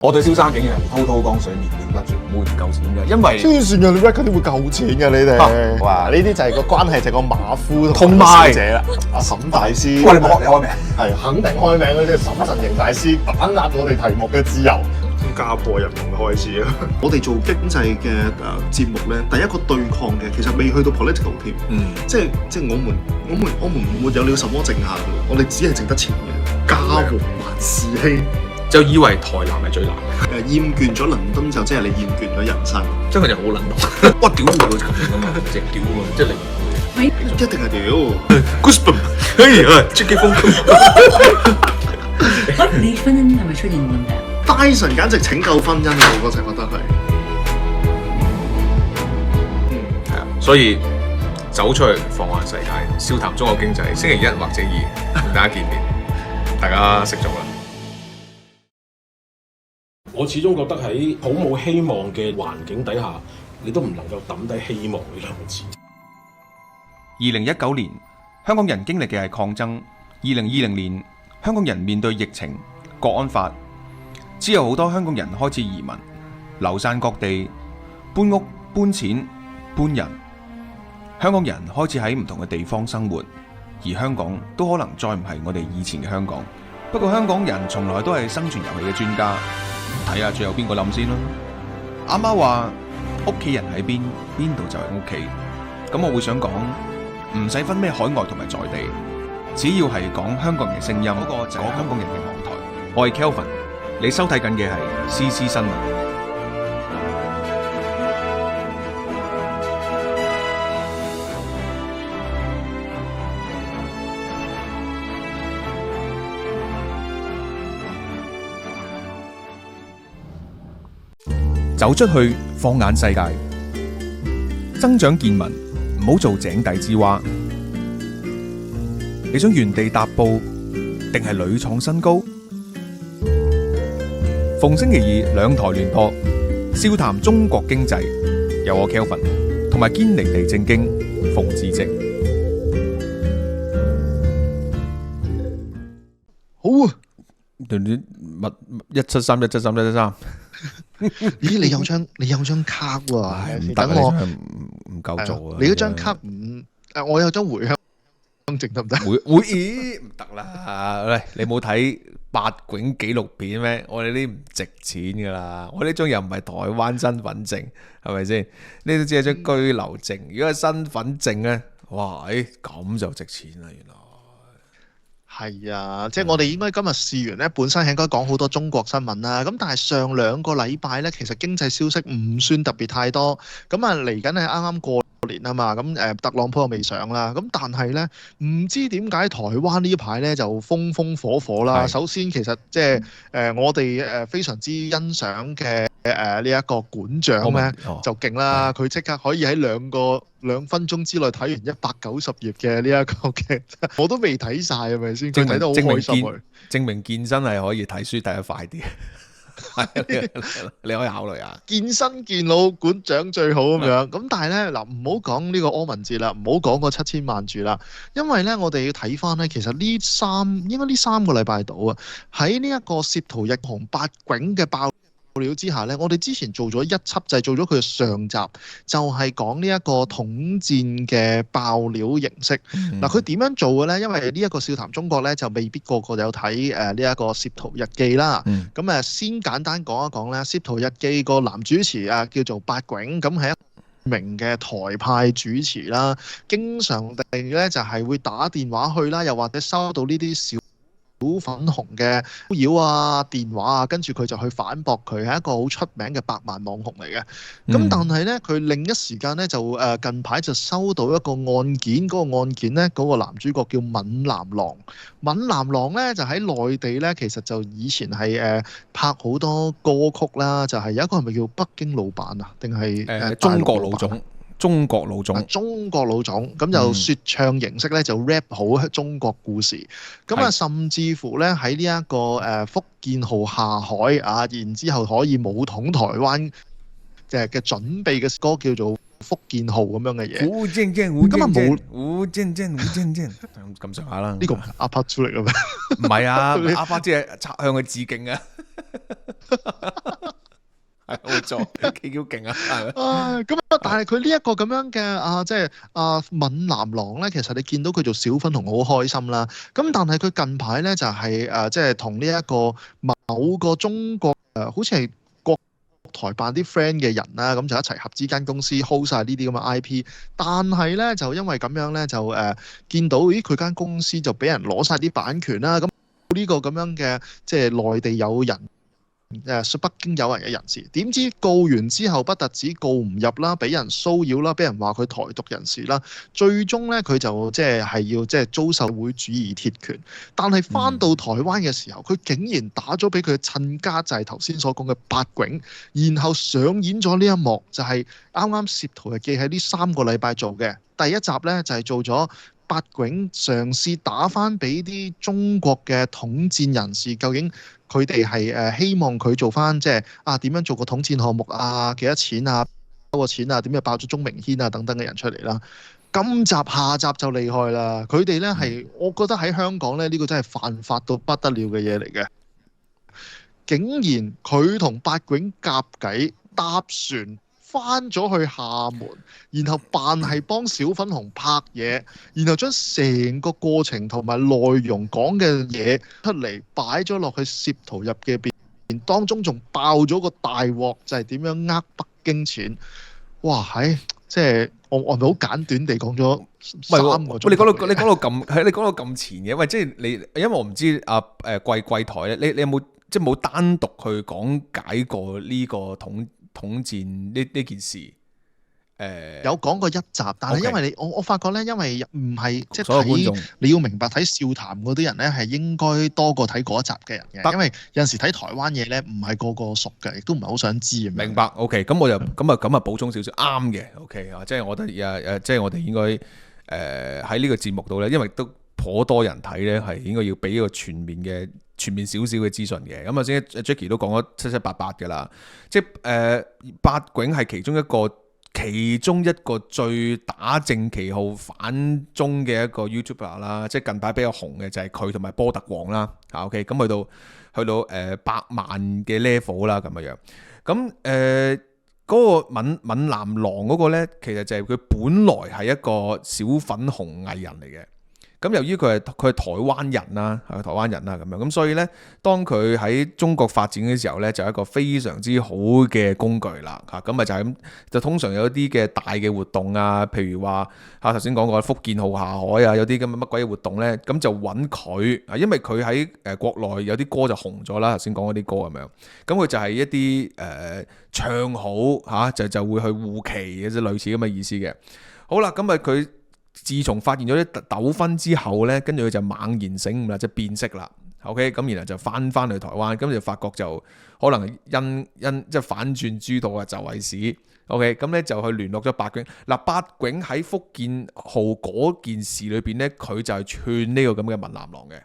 我對蕭生竟然係滔滔江水，綿綿不絕，冇唔夠錢嘅，因為黐線嘅，你 record 點會夠錢嘅你哋？哇！呢啲就係個關係，就係個馬夫同埋小姐啦，阿沈大師。喂，你冇學你開名？係肯定開名嗰啲沈陣營大師，把握我哋題目嘅自由。家破人亡嘅開始啦！我哋做經濟嘅節目咧，第一個對抗嘅其實未去到 political 添，即係我們沒有了什麼剩下嘅，我哋只係剩得錢嘅。家和萬事興，就以為台南係最難嘅。厭倦咗倫敦就即係你厭倦咗人生，真係就好撚到，哇屌喎咁樣嘛，直屌喎，即係你一定係屌。Goosebumps，出擊風。你婚姻係咪出現問題？Dyson 簡直拯救婚姻啊！我就覺得係，係啊，所以走出去放眼世界，笑談中國經濟，星期一或者二同大家見面，大家識咗啦。我始終覺得喺好冇希望嘅環境底下，你都唔能夠抌低希望呢兩個字。2019年，香港人經歷嘅係抗爭；2020年，香港人面對疫情、國安法。之後好多香港人開始移民，流散各地，搬屋、搬錢、搬人。香港人開始喺唔同嘅地方生活，而香港都可能再唔係我哋以前嘅香港。不過香港人從來都係生存遊戲嘅專家，睇下最後邊個冧先啦。阿媽話屋企人喺邊，邊度就係屋企。咁我會想講，唔使分咩海外同埋在地，只要係講香港人嘅聲音，嗰個就係香港人嘅網台。我係 Kelvin。你收睇緊嘅係 CC 新聞。走出去，放眼世界，增長見聞，唔好做井底之蛙。你想原地踏步，定係屢創新高？逢星期二兩台聯播，笑談中國經濟，有我 Kelvin 同埋堅尼地正經馮智政。好啊，173173173。咦，你有張卡喎？等我唔夠做啊！你嗰張卡唔我有張回鄉證得唔得？咦，唔得啦！喂，你冇睇八囧紀錄片咩？我哋呢啲唔值錢噶啦，我呢張又唔係台灣身份證，係咪先？呢都只係張居留證。如果係身份證咧，哇，咁就值錢啦！原來係啊，即係我哋應該今日試完咧，本身係應該講好多中國新聞啦。咁但係上兩個禮拜咧，其實經濟消息唔算特別太多。咁啊，嚟緊係啱啱過年啊嘛，咁特朗普又未上啦。咁但係咧，唔知點解台灣呢排咧就風風火火啦。首先其實即係我哋非常之欣賞嘅呢一個館長咧就勁啦，佢即刻可以喺2分鐘之內睇完190頁嘅呢一個嘅，我都未睇晒，係咪先？佢睇得好開心佢。證明健身係可以睇書睇得快啲。你可以考慮下健身健腦館長最好咁樣。咁但係咧嗱，唔好講呢個柯文哲啦，唔好講個7000萬住啦，因為咧我哋要睇翻咧，其實應該呢3個禮拜度啊，喺呢一個攝徒日紅八囧嘅爆料之下咧，我哋之前做咗一輯就係做咗佢嘅上集，就係講呢一個統戰嘅爆料形式。嗱，佢點樣做嘅咧？因為呢一個笑談中國咧，就未必個個有睇呢一個攝徒日記啦。咁先簡單講一講咧，攝徒日記個男主持叫做八囧，咁係一名嘅台派主持啦，經常地咧就係會打電話去啦，又或者收到呢啲小粉紅嘅騷擾啊、電話啊，跟住佢就去反駁佢，係一個好出名嘅百萬網紅嚟嘅。咁但係咧，佢另一時間咧就近排就收到一個案件，嗰個案件咧嗰個男主角叫閩南郎。閩南郎咧就喺內地咧，其實就以前係拍好多歌曲啦，就係有一個係咪叫北京老闆啊？定係中國老總？中國老總咁就説唱形式咧就 rap 好中國故事，咁甚至乎咧喺呢一個福建號下海啊，然之後可以武統台灣嘅準備嘅歌叫做福建號咁樣嘅嘢。胡正正，胡正正，胡正正，胡正正，咁上下啦。呢個唔係阿帕出嚟嘅咩？唔係啊，阿帕即係向佢致敬啊。係冇錯，幾勁啊！係咪？咁但係佢呢一個咁樣嘅即係閩南郎咧，其實你見到佢做小粉紅好開心啦。咁但係佢近排咧就係即係同呢一個某個中國好似係國台辦啲 friend 嘅人啦，咁就一齊合資間公司 hold 晒呢啲咁嘅 IP。但係咧就因為咁樣咧就見到咦佢間公司就俾人攞晒啲版權啦。咁呢個咁樣嘅即係內地友人。北京有人嘅人士，點知告完之後不特止告唔入啦，俾人騷擾啦，俾人話佢台獨人士啦，最終咧佢就即係要即係遭受會主義鐵拳。但係翻到台灣嘅時候，佢竟然打咗俾佢嘅親家，就係頭先所講嘅八囧，然後上演咗呢一幕，就係啱啱攝圖日記喺呢3個禮拜做嘅第一集咧，就係做咗八囧嘗試打翻俾啲中國嘅統戰人士，究竟佢哋係希望佢做翻即係點樣做個統戰項目啊？幾多錢啊？多個錢啊？點樣爆咗鍾明軒啊等等嘅人出嚟啦？今集下集就厲害啦！佢哋咧係我覺得喺香港咧呢個真係犯法到不得了嘅嘢嚟嘅，竟然佢同八囧夾計搭船翻咗去廈門，然後扮係幫小粉紅拍嘢，然後將成個過程同埋內容講嘅嘢出嚟擺咗落去攝圖入嘅邊，當中仲爆咗個大鑊，就係點樣呃北京錢。哇！即係我係咪好簡短地講咗3個鐘？你講到咁前嘅，喂，即係你，因為我唔知貴台咧，你有冇即係冇單獨去講解過呢個統戰呢件事？有講過一集，但係因為我發覺咧，因為唔係即係所有觀眾你要明白睇笑談嗰啲人咧，係應該多過睇嗰一集嘅人嘅，因為有陣時睇台灣嘢咧，唔係個個熟嘅，亦都唔係好想知。明白 ？OK， 咁我就咁啊補充少少啱嘅。OK 啊，即係我覺得即係我哋應該喺呢個節目度咧，因為都頗多人睇咧，係應該要俾一個全面少少嘅資訊嘅。咁啊，先 Jackie 都講咗七七八八嘅啦，即係八囧係其中一個最打正旗號反中嘅一個 YouTuber 啦，即係近排比較紅嘅就係佢同埋波特王啦。OK， 咁去到百萬嘅 level 啦咁樣。咁嗰個閩南郎嗰個咧，其實就係佢本來係一個小粉紅藝人嚟嘅。咁由於佢係台灣人啦，係台灣人啦咁樣，咁所以咧，當佢喺中國發展嘅時候咧，就係一個非常之好嘅工具啦嚇。咁就係咁，就通常有一啲嘅大嘅活動啊，譬如話頭先講過福建號下海啊，有啲咁嘅乜鬼嘅活動咧，咁就揾佢啊，因為佢喺國內有啲歌就紅咗啦，頭先講嗰啲歌咁樣，咁佢就係一啲唱好嚇，就會去護旗嘅啫，類似咁嘅意思嘅。好啦，咁佢自從發現咗啲糾紛之後咧，跟住佢就猛然醒悟啦，即係變色啦。OK，咁然後就翻去台灣，咁就發覺就可能因即係反轉豬肚啊，就係屎。OK，咁咧就去聯絡咗八囧。嗱，八囧喺福建號嗰件事裏邊咧，佢就係串呢個咁嘅閩南郎嘅。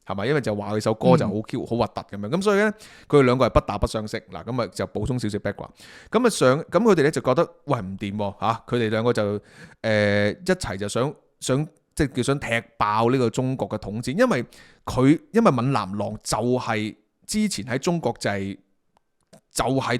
係咪？因為就話佢首歌就好 Q 好核突咁樣，咁所以咧佢哋兩個係不打不相識。嗱，咁啊就補充少少 background。咁佢哋咧就覺得喂唔掂嚇，佢哋兩個就一齊就想即係叫想踢爆呢個中國嘅統戰，因為閩南郎就係之前喺中國就係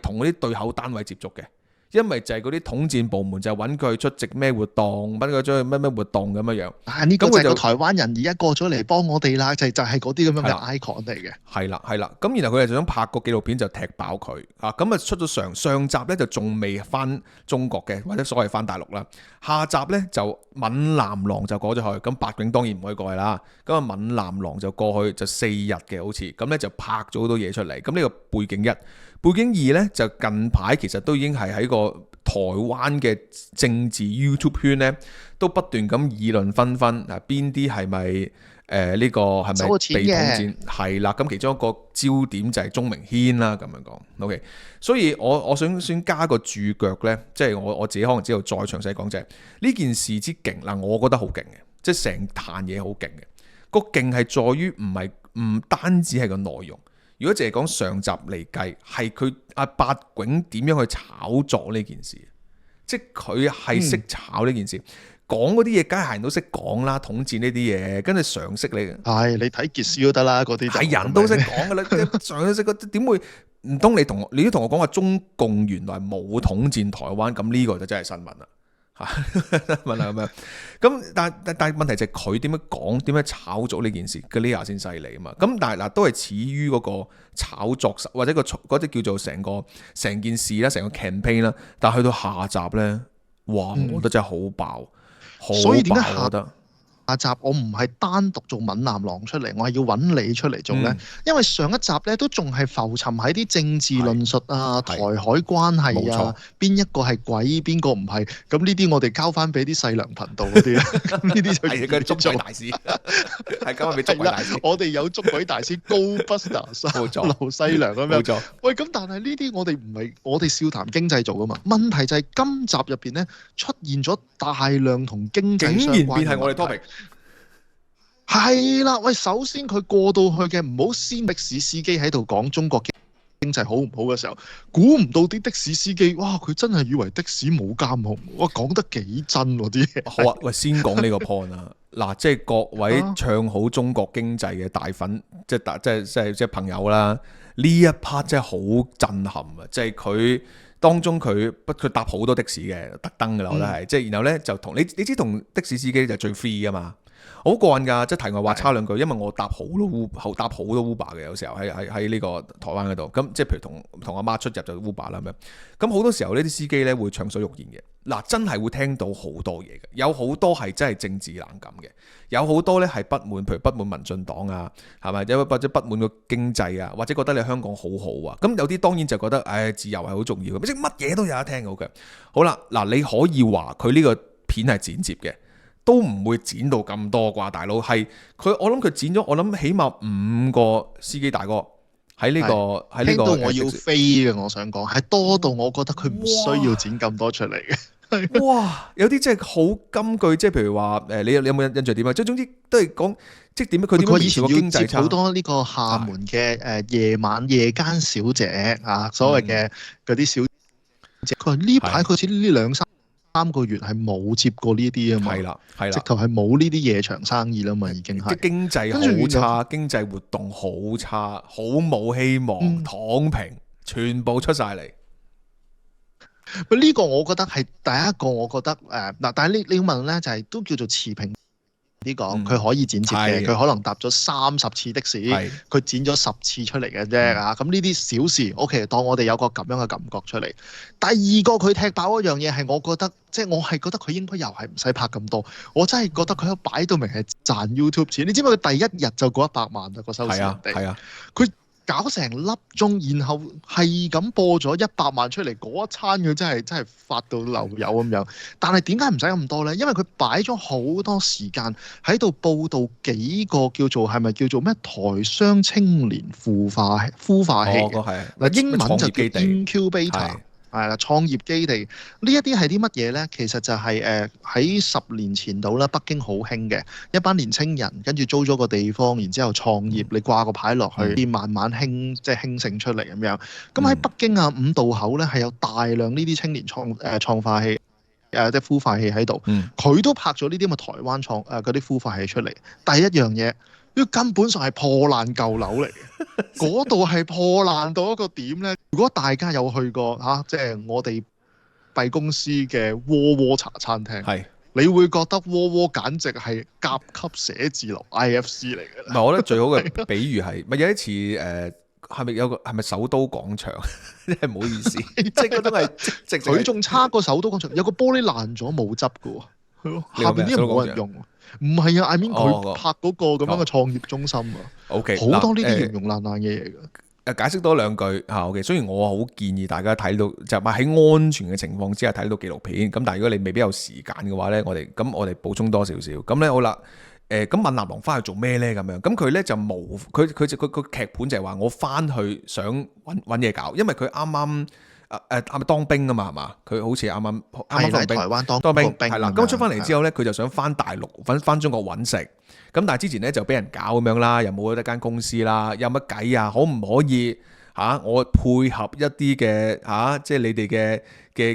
同嗰啲對口單位接觸嘅。因為就係嗰啲統戰部門就揾佢出席咩活動，揾佢出去咩活動咁樣樣。呢個就係個台灣人而家過咗嚟幫我哋啦，就係嗰啲咁樣嘅 icon 嚟嘅。係啦，咁然後佢哋就想拍個紀錄片就踢爆佢啊！咁啊出咗上集咧就仲未翻中國嘅，或者所謂翻大陸啦。下集咧就閩南郎就過咗去，咁八囧當然唔可以過去啦。咁啊閩南郎就過去就4日嘅好似，咁咧就拍咗好多嘢出嚟。咁呢個背景一。背景二咧就近排其實都已經係喺個台灣嘅政治 YouTube 圈咧，都不斷咁議論紛紛啊，邊啲係咪呢個係咪被統戰？係啦，咁其中一個焦點就係鍾明軒啦，咁樣講。OK， 所以我想先加個注腳咧，即係我自己可能之後再詳細講就係呢件事之勁嗱，我覺得好勁嘅，即係成壇嘢好勁嘅。個勁係在於唔單止係個內容。如果淨係講上集嚟計，係佢八囧點樣去炒作呢件事，即係佢係識炒呢件事。講嗰啲嘢，梗係人都識講啦，統戰呢啲嘢，跟住常識你你睇傑斯都得啦，嗰啲係人都識講噶啦，常識嗰啲點會唔通你都同我講話中共原來冇統戰台灣，咁呢個就真係新聞啦。問下咁樣，咁但係問題就係佢點樣講，點樣炒作呢件事，嗰啲下先犀利啊嘛。咁但係嗱，都係始於嗰個炒作或者嗰啲叫做成件事啦，成個 campaign 啦。但係去到下集咧，哇，我覺得真係好爆，所以點解我覺得下集我唔係單獨做閩南郎出嚟，我係要揾你出嚟做呢？因為上一集呢都仲係浮沉喺啲政治論述啊、台海關係啊，邊一個係鬼，邊個唔係，咁呢啲我哋交翻俾啲細良頻道嗰啲啦。咁呢啲就係個捉鬼大師，係交翻俾捉鬼大師。我哋有捉鬼大師高 Buster 劉細良咁樣。冇錯。喂，咁但係呢啲我哋唔係我哋笑談經濟做噶嘛？問題就係今集入邊呢出現咗大量同經濟相關嘅，竟然變係我哋 topic。係啦，喂，首先佢過到去嘅唔好先的士司機喺度講中國經濟好唔好嘅時候，估唔到啲的士司機，哇，佢真係以為的士冇監控，哇，講得幾真喎啲嘢。好啊，喂，先講呢個 point 啊，嗱，即係各位唱好中國經濟嘅大粉，即係朋友啦，呢一 part 真係好震撼啊！即係佢當中佢搭好多的士嘅，特登噶啦，我覺得係，即係然後咧就同你知同的士司機就最 free 噶嘛。好過癮㗎，即係題外話插兩句，因為我搭好多 Uber 嘅，有時候喺呢個台灣嗰度，咁即係譬如同阿媽出入就 Uber 啦咁樣，咁好多時候呢啲司機咧會暢所欲言嘅，嗱真係會聽到好多嘢嘅，有好多係真係政治冷感嘅，有好多咧係不滿，譬如不滿民進黨啊，係咪？或者不滿個經濟啊，或者覺得你香港好好啊，咁有啲當然就覺得，自由係好重要嘅，即係乜嘢都有得聽到嘅。好啦，嗱你可以話佢呢個片係剪接嘅。都唔會剪到咁多啩，大佬係佢，我諗佢剪咗，我諗起碼5個司機大哥喺呢個聽到我要飛嘅，我想講係多到我覺得佢唔需要剪咁多出嚟嘅。哇！有啲真係好金句，即係譬如話你有冇印象點啊？即係總之都係講即係點樣佢點樣以前要接好多呢個廈門嘅夜間小姐啊，所謂嘅嗰啲小姐，佢話呢排佢似呢2-3個月係冇接過呢啲啊嘛，係啦，直頭係冇呢啲夜場生意啦嘛，已經係經濟好差，經濟活動好差，好冇希望，躺平，全部出晒嚟。呢個我覺得係第一個，我覺得但係你要問咧，就係都叫做持平啲講，佢可以剪接嘅，佢可能搭咗30次的士，佢剪咗10次出嚟嘅啫啊！咁呢啲小事 ，OK， 當我哋有個咁樣嘅感覺出嚟。第二個佢踢爆一樣嘢係，我覺得即係我係覺得佢應該又係唔使拍咁多，我真係覺得佢有擺到明係賺 YouTube 錢。你知唔知佢第一日就過100萬啦個收視人哋？係啊，佢搞成粒鐘，然後係咁播咗100萬出嚟，嗰一餐佢真係發到流油咁樣。但係點解唔使咁多呢？因為佢擺咗好多時間喺度報導幾個係咪叫做咩台商青年孵化器？嗱，英文就叫 Incubator。係啦，創業基地呢一啲係啲乜嘢呢？其實就係喺10年前度啦，北京好興嘅一班年青人，跟住租咗個地方，然之後創業，你掛個牌落去，慢慢興盛出嚟咁樣。咁喺北京啊，五道口呢係有大量呢啲青年創化器即係孵化器喺度，佢都拍咗呢啲咁嘅台灣嗰啲孵化器出嚟。第一樣嘢。呢根本上係破爛舊樓嚟嘅，嗰度係破爛到一個點呢。如果大家有去過即係我哋敝公司嘅窩窩茶餐廳，你會覺得窩窩簡直係甲級寫字樓 IFC 嚟嘅。唔係，我覺得最好嘅比喻係咪有一次係咪首都廣場？真係唔好意思，即係嗰種係佢仲差過首都廣場，有個玻璃爛咗冇執嘅喎，下邊啲人冇人用。唔係啊 I mean 佢拍嗰個咁樣嘅創業中心啊，OK，好多呢啲形容爛爛嘅嘢嘅。解釋多兩句OK。雖然我好建議大家睇到就係喺安全嘅情況之下睇到紀錄片，咁但係如果你未必有時間嘅話咧，我哋補充多少少。咁咧好啦，咁閩南郎翻去做咩咧？咁樣咁佢咧就冇佢劇本就係話我翻去想揾嘢搞，因為佢啱啱。當兵啊嘛，係嘛？佢好似啱啱當兵，台灣當兵係啦。咁出翻嚟之後咧，佢就想翻大陸，翻中國揾食。咁但係之前咧就俾人搞咁樣啦，又冇一間公司啦，有乜計啊？可唔可以我配合一啲嘅即係你哋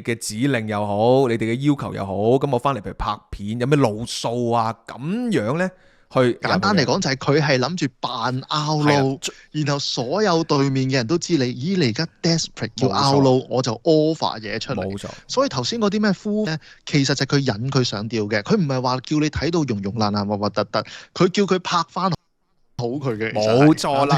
嘅指令又好，你哋嘅要求又好，咁我翻嚟譬如拍片，有咩路數啊咁樣咧？去簡單嚟講就係佢係諗住扮 out low，然後所有對面嘅人都知你，咦你而家 desperate 要 out low，我就 offer 嘢出嚟。冇錯。所以頭先嗰啲咩呼咧，其實就係佢引佢上吊嘅，佢唔係話叫你睇到溶溶爛爛核核突突，佢叫佢拍翻好佢嘅。冇錯啦，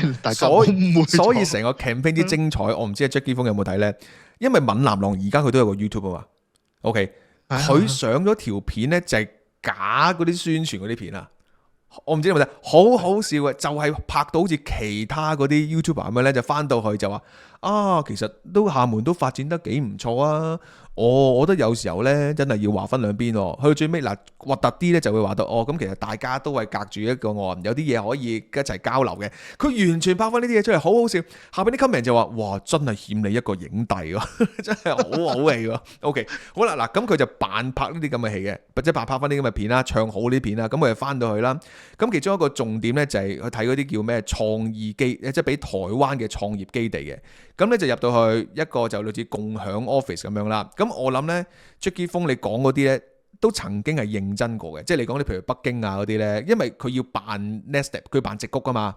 所以成個 campaign 啲精彩，我唔知阿 Jackie 風有冇睇咧？因為閩南郎而家佢都有個 YouTube 啊嘛 ，OK， 佢上咗條片咧就係假嗰啲宣傳嗰啲片啊。我唔知你有冇睇，好好笑嘅，就係拍到好似其他嗰啲 YouTuber 咁樣咧，就翻到去就話其實都廈門都發展得幾唔錯啊！我覺得有時候咧真係要話分兩邊喎。去到最尾嗱核突啲咧就會話到咁其實大家都係隔住一個岸，有啲嘢可以一齊交流嘅。佢完全拍翻呢啲嘢出嚟，好好笑。下邊啲 comment 就話：哇，真係欠你一個影帝喎，真係好好戲喎。OK， 好啦，嗱咁佢就扮拍呢啲咁嘅戲嘅，或者扮拍翻啲咁嘅片啦，唱好呢啲片啦。咁佢就翻到去啦。咁其中一個重點咧就係去睇嗰啲叫咩創意基，即係俾台灣嘅創業基地嘅。咁咧就入到去一個就類似共享 office 咁樣啦。咁我諗咧 Jackie 風你講嗰啲咧都曾經係認真過嘅，即係你講你譬如北京啊嗰啲咧，因為佢要扮 Nestep， 佢扮矽谷噶嘛，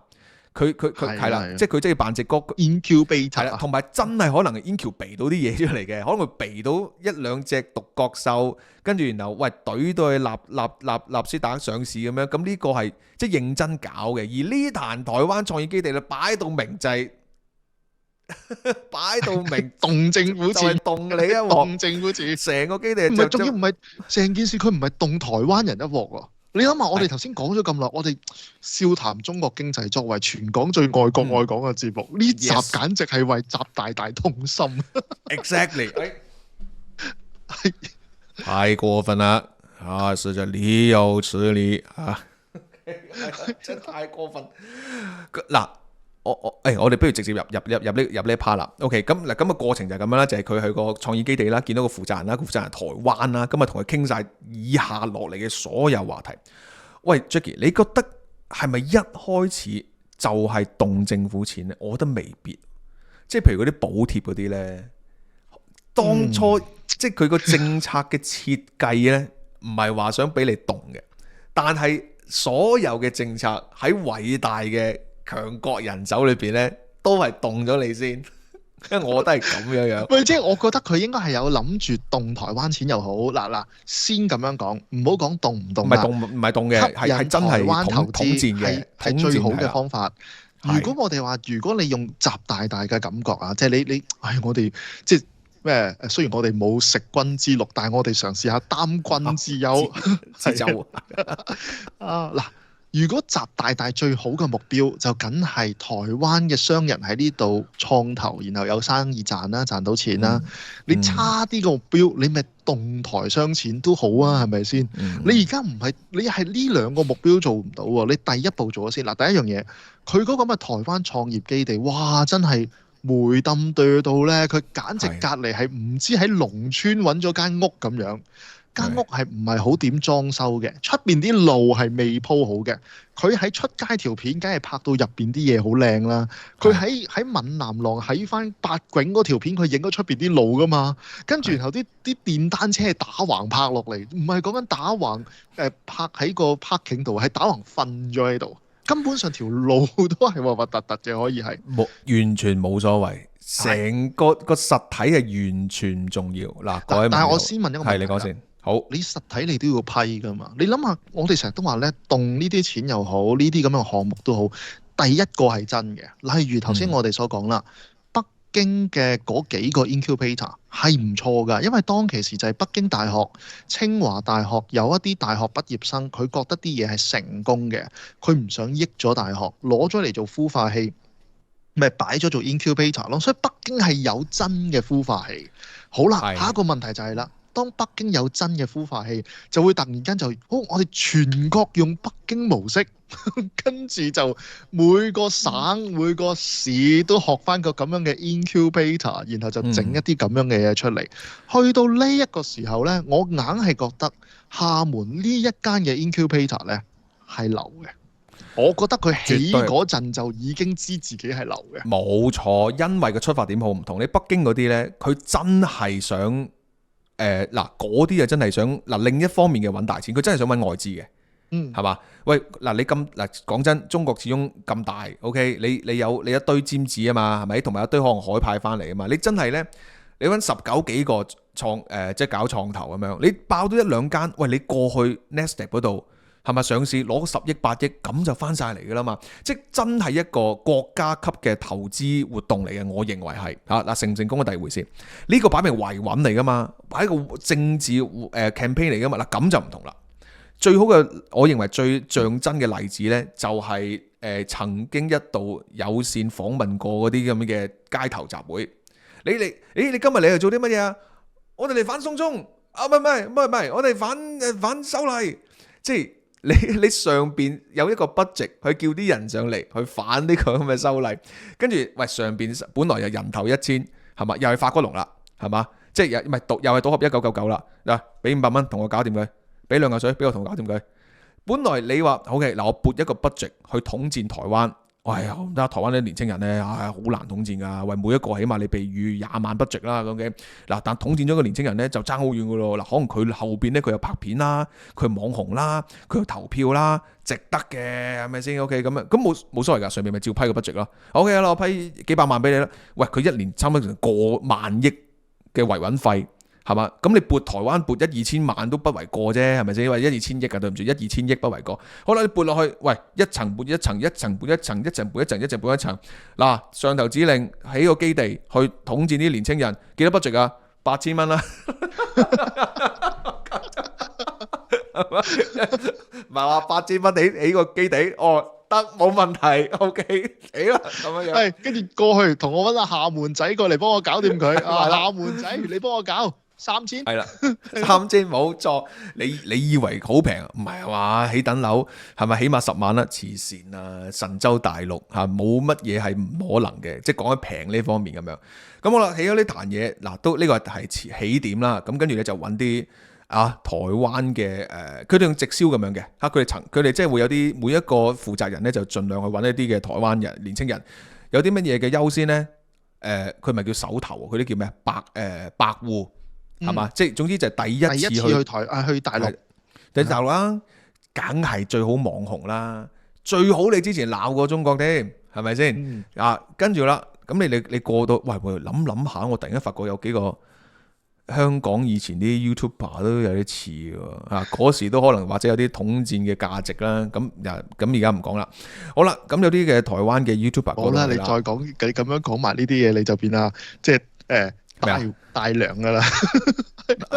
佢係啦，即係佢真係扮矽谷 incubate 係啦，同埋真係可能 incubate 到啲嘢出嚟嘅，可能會避到一兩隻獨角獸，跟住然後喂懟到去納斯達克上市咁樣，咁呢個係即係認真搞嘅。而呢壇台灣創意基地咧擺到明就係。擺到明動政府錢，動你一鑊，動政府錢，成個基地唔係，仲要唔係成件事，佢唔係動台灣人一鑊喎。你諗下，我哋頭先講咗咁耐，我哋笑談中國經濟作為全港最愛國愛港嘅節目，呢集簡直係為習大大痛心。Exactly， 太過分啦！實在理有此理真係太過分。嗱。我哋不如直接入呢一 part 啦。OK， 咁嗱，咁嘅過程就係咁樣啦，就係佢去個創意基地啦，見到個負責人啦，個負責人台灣啦，咁啊同佢傾晒以下落嚟嘅所有話題。喂 Jackie， 你覺得係咪一開始就係動政府錢咧？我覺得未必，即係譬如嗰啲補貼嗰啲咧，當初即係佢個政策嘅設計咧，唔係話想俾你動嘅，但係所有嘅政策喺偉大嘅強國人手裏邊咧，都係動咗你先，因為我覺得係咁樣樣。喂，即係我覺得佢應該係有諗住動台灣錢又好，嗱，先咁樣講，唔好講動唔動啦。唔係動嘅，係真係統戰嘅，係最好嘅方法。如果我哋話，如果你用習大大嘅感覺啊，即係你，我哋即係咩？雖然我哋冇食君之祿，但係我哋嘗試下擔君之憂。嗱。如果習大大最好嘅目標就梗係台灣嘅商人喺呢度創投，然後有生意賺啦，賺到錢啦。你差啲個目標，你咪動台商錢都好啊，係咪先？你而家唔係，你係呢兩個目標做唔到喎。你第一步做咗先。嗱，第一樣嘢，佢嗰個咁嘅台灣創業基地，哇，真係梅冧對到咧，佢簡直隔離係唔知喺農村揾咗間屋咁樣。間屋係唔係好點裝修嘅？出邊啲路係未鋪好嘅。佢喺出街條片，梗係拍到入邊啲嘢好靚啦。佢喺閩南郎喺翻八景嗰條片，佢影咗出邊啲路噶嘛。跟住然後啲電單車係打橫拍落嚟，唔係講緊打橫拍喺個 parking 度，係打橫瞓咗喺度。根本上條路都係核核突突嘅，可以係完全冇所謂。成個實體係完全唔重要嗱。但係我先問一個問題，係你講先。好，你實體你都要批噶嘛？你諗下，我哋成日都話咧，動呢啲錢又好，呢啲咁樣嘅項目都好，第一個係真嘅。例如頭先我哋所講啦，北京嘅嗰幾個 incubator 係唔錯噶，因為當其時就係北京大學、清華大學有一啲大學畢業生，佢覺得啲嘢係成功嘅，佢唔想益咗大學，攞咗嚟做孵化器，咪擺咗做 incubator 咯。所以北京係有真嘅孵化器。好啦，下一個問題就係啦。當北京有真嘅孵化器，就會突然間就我哋全國用北京模式，跟住就每個省每個市都學翻個咁樣嘅 incubator， 然後就整一啲咁樣嘅嘢出嚟。去到呢一個時候呢，我硬係覺得廈門呢一間嘅 incubator 呢係流嘅。我覺得佢起絕對嗰陣就已經知自己係流嘅。冇錯，因為個出發點好唔同。你北京嗰啲呢，佢真係想嗱嗰啲啊，真係想嗱另一方面嘅揾大錢，佢真係想揾外資嘅。係嘛？喂，嗱你咁嗱講真，中國始終咁大，OK？你有一堆尖子啊嘛，係咪？同埋一堆可能海派翻嚟啊嘛。你真係咧，你揾19幾個即係搞創投咁樣，你爆到一兩間，喂，你過去 Nasdaq 嗰度係咪上市攞10億8億咁就翻晒嚟噶啦嘛？即係真係一個國家級嘅投資活動嚟嘅，我認為係嚇嗱成唔成功嘅第二回事。呢個擺明維穩嚟噶嘛，擺一個政治campaign 嚟噶嘛，嗱咁就唔同啦。最好嘅，我認為最象真嘅例子呢，就係曾經一度有線訪問過嗰啲咁嘅街頭集會。你今日嚟係做啲乜嘢啊？我哋嚟反送中啊！唔係，我哋反修例。即係你上邊有一個 budget 去叫啲人上嚟去反呢個咁嘅修例，跟住喂上邊本來又人頭1000係嘛，又係發哥龍啦係嘛，即係又係賭俠1999啦嗱，俾500蚊同我搞掂佢。俾2嚿水，俾我同我搞掂佢。本來你話 OK 嗱，我撥一個 budget 去統戰台灣，哎呀，唔得，台灣啲年青人咧，好難統戰㗎。為每一個起碼你被預20萬 budget 啦咁嘅。嗱，但統戰咗個年青人咧就爭好遠㗎咯。嗱，可能佢後邊咧佢有拍片啦，佢網紅啦，佢有投票啦，值得嘅係咪先 ？OK 咁樣，咁冇所謂㗎，上面咪照批個 budget 咯。OK 啦，我批幾百萬俾你啦。喂，佢一年差唔多成過萬億嘅維穩費。係嘛？咁你撥台灣撥1-2千萬都不為過啫，係咪先？因為1-2千億啊，對唔住，1-2千億不為過。好啦，你撥落去，喂，一層撥一層，一層撥一層，一層撥一層，一層撥一層。嗱，上頭指令起個基地去統戰啲年青人，幾多 budget 啊？8000蚊啦，唔係話8000蚊起個基地，哦，得冇問題 ，OK， 起啦咁樣樣。係跟住過去同我揾下廈門仔過嚟幫我搞掂佢。廈門仔你幫我搞。3000係啦，3000冇錯。你以為好平？唔係嘛？起等樓係咪起碼10萬啦？黐線啊！神州大陸嚇冇乜嘢係唔可能嘅，即係講緊平呢方面咁樣。咁好啦，起咗呢壇嘢嗱，都呢個係起點啦。咁跟住咧就揾啲台灣嘅佢哋用直銷咁樣嘅嚇，佢哋即係會有啲每一個負責人咧就盡量去揾一啲嘅台灣人年青人，有啲乜嘢嘅優先咧？佢咪叫手頭，佢啲叫咩百戶。係嘛？即係總之就係第一次去大陸，第大陸啦，梗係最好網紅啦，最好你之前鬧過中國添，係咪先？跟住啦，咁你過到，喂，諗下，我突然間發覺有幾個香港以前啲 YouTuber 都有啲似喎，嗰時都可能或者有啲統戰嘅價值啦。咁而家唔講啦。好啦，咁有啲嘅台灣嘅 YouTuber， 好啦，你再講，你咁樣講埋呢啲嘢，你就變啦，即係大量噶啦，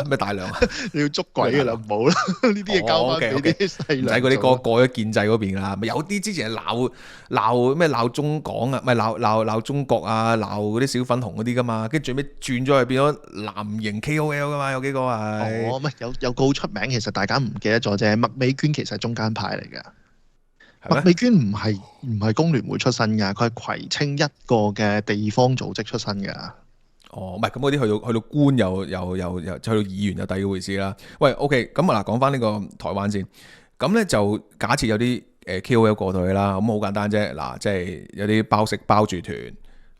咩大量啊？你要捉鬼噶啦，唔好啦，呢啲嘢交翻俾啲細量。唔使嗰啲過咗建制嗰邊啦，咪有啲之前係鬧中港啊，唔係鬧中國啊，鬧嗰啲小粉紅嗰啲噶嘛，跟住最尾轉咗去變咗藍營 KOL 噶嘛，有幾個係。唔係有個好出名，其實大家唔記得咗啫。麥美娟其實係中間派嚟㗎。麥美娟唔係工聯會出身㗎，佢係葵青一個嘅地方組織出身㗎。唔係咁嗰啲去到官又去到議員就第二回事啦。喂 ，OK， 咁啊嗱，講翻呢個台灣先。咁咧就假設有啲KOL 過到去啦，咁好簡單啫。嗱，即係有啲包食包住團，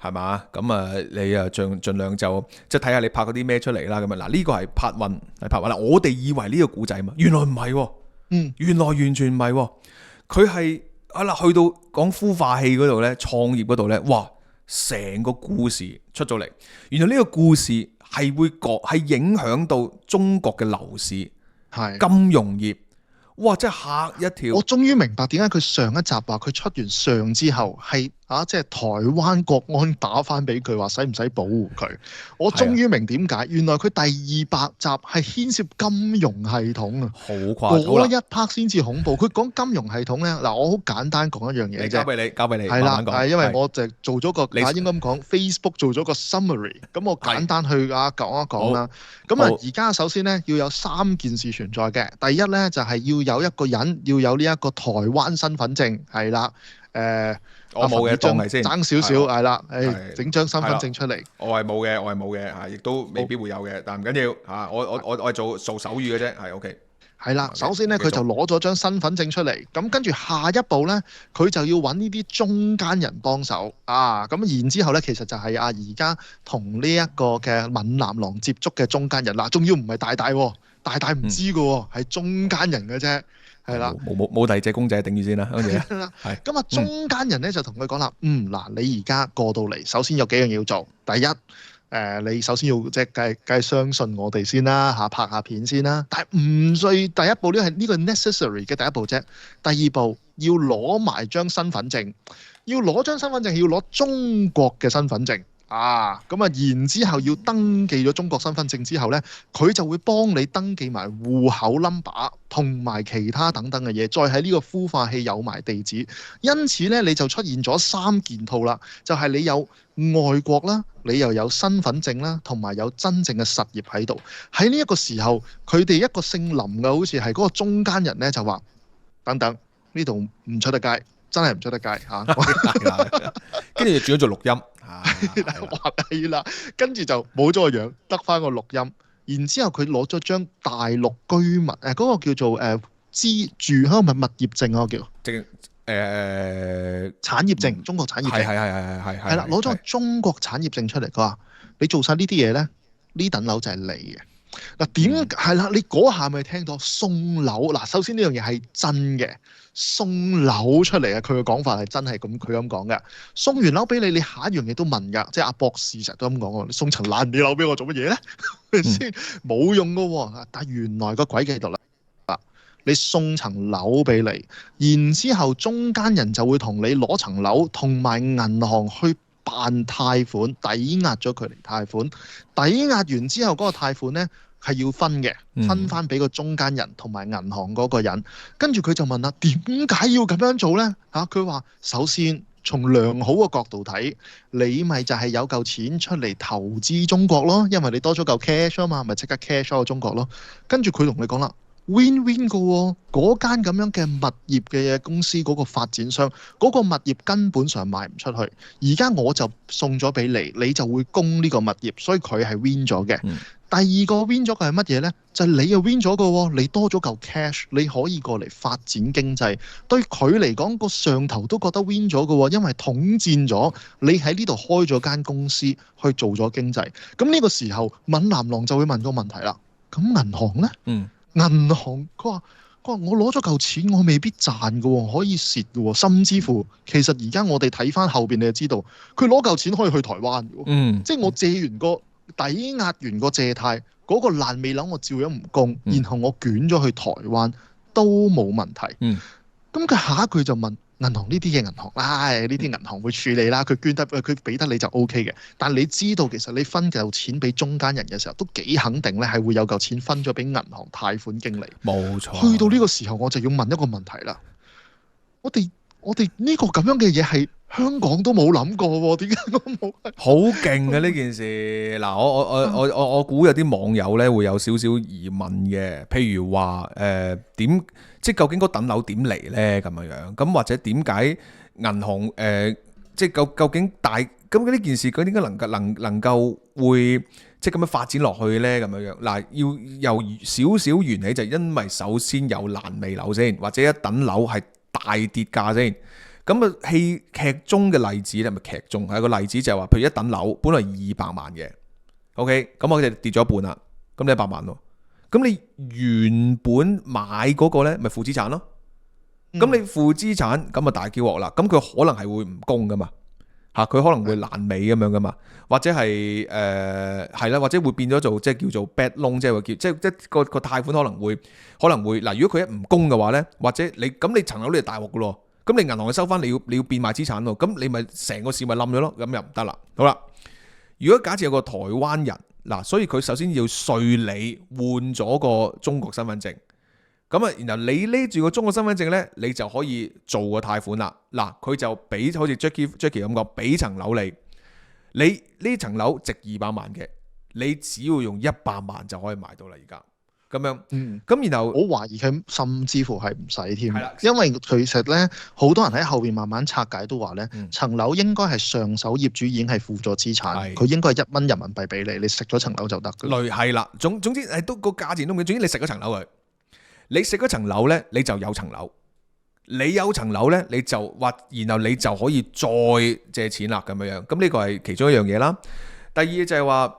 係嘛？咁啊，你啊盡量就即係睇下你拍嗰啲咩出嚟啦。咁啊嗱，呢個係拍運係拍運啦。我哋以為呢個古仔嘛，原來唔係喎，原來完全唔係喎。佢係去到講孵化器嗰度咧，創業嗰度咧，哇！成個故事出咗嚟，原來呢個故事係影響到中國嘅樓市、金融業，哇！真係嚇一跳。我終於明白點解佢上一集話佢出完相之後係即係台灣國安打翻俾佢話使唔使保護佢？我終於明點解，原來佢第200集係牽涉金融系統啊！好誇張，嗰一 part 先至恐怖。佢講金融系統咧，嗱，我好簡單講一樣嘢啫。交俾你，係啦，係因為我就做咗個應該咁講 ，Facebook 做咗個 summary， 咁我簡單去講一講啦。咁而家首先咧要有3件事存在嘅。第一咧就係要有一個人要有呢一個台灣身份證，係啦，我冇嘅，當係先爭少少，係啦，整張身份證出嚟。我係冇嘅，亦都未必會有嘅，但唔緊要嚇。我係做手語嘅啫，係 OK。係啦， Okay，首先咧繼續佢就攞咗張身份證出嚟，咁跟住下一步咧，佢就要揾呢啲中間人幫手啊，咁然之後咧，其實就係而家同呢一個嘅閩南郎接觸嘅中間人啦，仲要唔係大大喎，大大唔知嘅喎，係中間人嘅啫，係啦。冇第二隻公仔頂住先啦，跟住咧係啦，係咁啊中間人咧就同佢講啦，嗱，你而家過到嚟，首先有幾樣嘢要做，第一。你首先要即係梗係相信我哋先啦嚇，拍下片先啦。但係唔最第一步呢係呢個 necessary 嘅第一步啫。第二步要攞埋張身份證，要攞張身份證，要攞中國嘅身份證啊。咁啊，然之後要登記咗中國身份證之後呢，佢就會幫你登記埋戶口 number 同埋其他等等嘅嘢，再喺呢個孵化器有埋地址。因此呢，你就出現咗3件套啦，就係你有外國啦。你又有身份證啦，同埋有真正嘅實業喺度。喺呢一個時候，佢哋一個姓林嘅，好似係嗰個中間人咧，就話：等等，呢度唔出得街，真係唔出得街嚇。跟住就轉咗做錄音，係啦，跟住就冇咗個樣，得翻個錄音。然之後佢攞咗張大陸居民嗰個叫做住香物業證啊，叫產業證，中國產業證係啦，攞咗個中國產業證出嚟，佢話你做晒呢啲嘢咧，呢等樓就係你嘅。嗱，點係啦？你嗰下咪聽到送樓嗱？首先呢樣嘢係真嘅，送樓出嚟啊！佢嘅講法係真係咁，佢咁講嘅。送完樓俾你，你下一樣嘢都問㗎，即係阿博士成日都咁講喎。你送層爛尾樓俾我做乜嘢咧？係咪先？冇用㗎喎。但係原來個詭計喺度啦。你送層樓俾你，然之後中間人就會同你攞層樓，同埋銀行去辦貸款，抵押咗佢嚟貸款。抵押完之後，嗰個貸款呢係要分嘅，分翻俾個中間人同埋銀行嗰個人。跟住佢就問啦：點解要咁樣做呢？佢話首先從良好嘅角度睇，你咪就係有嚿錢出嚟投資中國咯，因為你多咗嚿 cash 啊嘛，咪即刻 cash 咗中國咯。跟住佢同你講啦。win-win 嘅喎，嗰間咁樣嘅物業嘅公司嗰個發展商，嗰個物業根本上賣唔出去，而家我就送咗俾你，你就會供呢個物業，所以佢係 win 咗嘅。第二個 win 咗嘅係乜嘢呢？就係你又 win 咗嘅喎，你多咗嚿 cash，你可以過嚟發展經濟。對佢嚟講，個上頭都覺得 win 咗嘅喎，因為統戰咗你喺呢度開咗間公司去做咗經濟。咁呢個時候，閩南郎就會問個問題啦。咁銀行呢？銀行佢話我攞咗嚿錢，我未必賺嘅喎，可以蝕嘅喎，甚至乎其實而家我哋睇翻後邊，你就知道佢攞嚿錢可以去台灣嘅喎，即係我借完個抵押完個借貸嗰個爛尾樓，我照樣唔供，然後我捲咗去台灣都冇問題。咁佢下一句就問銀行呢啲嘅銀行啦，呢啲銀行會處理啦，佢捐得佢俾得你就 OK 嘅。但係你知道其實你分嚿錢俾中間人嘅時候，都幾肯定咧係會有嚿錢分咗俾銀行貸款經理。冇錯。去到呢個時候，我就要問一個問題啦。我哋呢個咁樣嘅嘢係香港都冇諗過喎，點解我冇？好勁嘅呢件事。嗱，我估有啲網友咧會有少少疑問嘅，譬如話點？即係究竟嗰等樓點嚟咧咁樣，咁或者點解銀行即係究竟咁呢件事佢點解能夠會即係咁樣發展落去咧咁樣？嗱，要由少少緣起，就因為首先有爛尾樓先，或者一等樓係大跌價先。咁啊，戲劇中嘅例子咧，咪劇中係個例子就係話，譬如一等樓本來200萬嘅 ，OK， 咁我哋跌咗一半啦，咁你100萬咯。咁你原本買嗰個咧，咪負資產咯。咁你負資產，咁啊大叫鑊啦。咁佢可能係會唔供噶嘛，佢可能會爛尾咁樣噶嘛，或者係係啦，或者會變咗做即係叫做 bad loan， 即係叫即係個貸款可能會嗱，如果佢一唔供嘅話咧，或者你層樓你就大鑊噶咯。咁你銀行去收翻，你要變賣資產咯。咁你咪成個市咪冧咗咯。咁又唔得啦。好啦，如果假設有個台灣人。嗱，所以佢首先要稅你換咗個中國身份證，咁啊，然後你拎住個中國身份證咧，你就可以做個貸款啦。嗱，佢就俾好似 Jackie 咁講，俾層樓你呢層樓值200萬嘅，你只要用100萬就可以買到啦。而家咁樣，咁然後我懷疑佢甚至乎係唔使添，因為其實咧好多人喺後邊慢慢拆解都話咧，層樓應該係上手業主已經係負咗資產，佢應該係1蚊人民幣俾你，你食咗層樓就得嘅。係啦，總之都個價錢都唔緊，總之你食咗層樓佢。你食嗰層樓呢，你就有層樓。你有層樓呢，你就然後你就可以再借錢啦咁樣。咁呢個係其中一樣嘢啦。第二就係話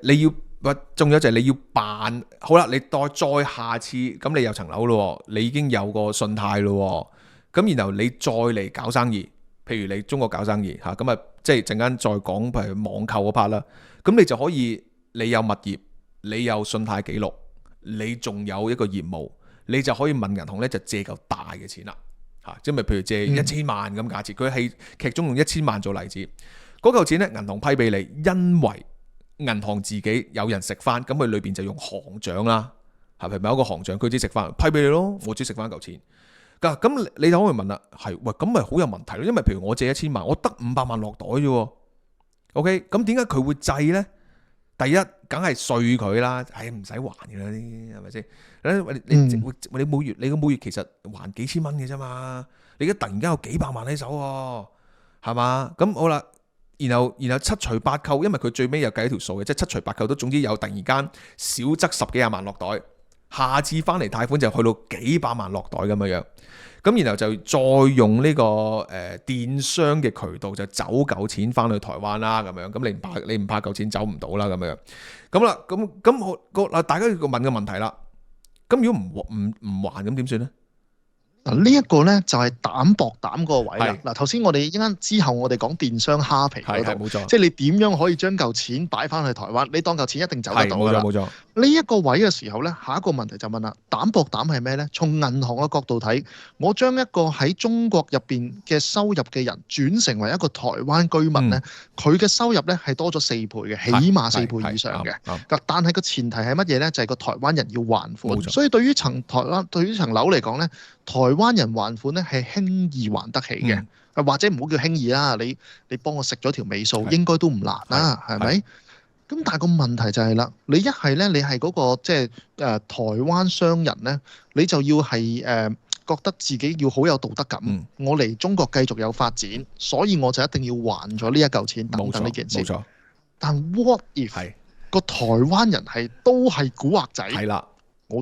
你要仲有就係你要辦好啦，你再下次咁你有層樓咯，你已經有個信貸咯，咁然後你再嚟搞生意，譬如你中國搞生意嚇，咁即係陣間再講譬如網購嗰 part 啦，咁你就可以你有物業，你有信貸記錄，你仲有一個業務。你就可以問銀行咧，就借嚿大嘅錢啦，嚇，即係咪譬如借1000萬咁假設，佢係劇中用1000萬做例子，嗰嚿錢咧銀行批俾你，因為銀行自己有人食翻，咁佢裏邊就用行長啦，係咪有一個行長佢自己食翻，批俾你咯，我自己食翻嚿錢，咁你就可以問啦，係喂咁咪好有問題咯，因為譬如我借1000萬，我得500萬落袋啫，OK，咁點解佢會制咧？第一，梗係稅佢啦，唔使還嘅啦啲，係咪先？你每月你個每月其實還幾千蚊嘅啫嘛，你而家突然間有幾百萬喺手喎，係嘛？咁好啦，然後七除八扣，因為佢最尾又計一條數嘅，即係七除八扣都總之有突然間少則10幾廿萬落袋，下次翻嚟貸款就去到幾百萬落袋咁樣。咁然後就再用呢個電商嘅渠道就走嚿錢翻去台灣啦，咁樣，咁你唔怕嚿錢走唔到啦，咁樣，咁啦，咁嗱，大家要問個問題啦，咁如果唔還咁點算咧？嗱，呢一個咧就係膽薄膽嗰個位啦。係嗱，頭先我哋一陣之後我哋講電商蝦皮嗰度，冇錯，即係你點樣可以將嚿錢擺翻去台灣？你當嚿錢一定走得到㗎啦。冇錯。呢一個位嘅時候咧，下一個問題就問啦，膽薄膽係咩咧？從銀行嘅角度睇，我將一個喺中國入邊嘅收入嘅人轉成為一個台灣居民咧，佢嘅收入咧係多咗4倍嘅，起碼4倍以上嘅。但係個前提係乜嘢咧？就係個台灣人要還款。所以對於層樓嚟講咧，台灣人還款咧係輕易還得起嘅，或者唔好叫輕易啦。你幫我食咗條尾數，應該都唔難啦，係咪？咁但係個問題就係啦，你一係咧，你係嗰個即係台灣商人咧，你就要係覺得自己要好有道德感。我嚟中國繼續有發展，所以我就一定要還咗呢一嚿錢等等呢件事。冇錯。但 what if 個台灣人都係古惑仔？係啦，我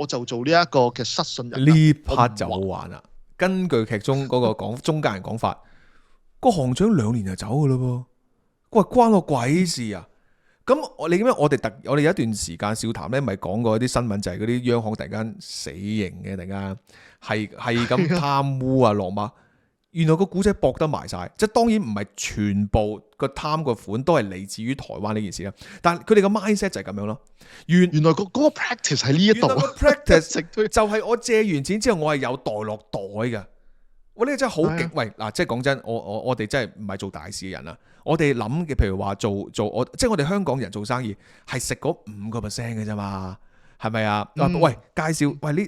就做呢一個嘅失信人。呢 part 就好玩啦。根據劇中嗰個中間人講法，個行長2年就走噶啦噃。喂，關我鬼事啊！咁你記唔記得我哋有一段時間笑談咧，咪講過一啲新聞，就係嗰啲央行突然間死刑嘅，突然間係咁貪污啊落馬。原來個古仔駁得埋晒，即係當然唔係全部個貪個款都係嚟自於台灣呢件事啦。但係佢哋個 mindset 就係咁樣咯。原來嗰個 practice 喺呢一度。practice 就係我借完錢之後，我係有袋落袋嘅。喂，呢個真係好極。喂，嗱，即係講真，我哋真係唔係做大事嘅人啊。我哋諗嘅，譬如話做即係我哋香港人做生意係食嗰5% 嘅啫嘛，係咪啊？喂，介紹，喂呢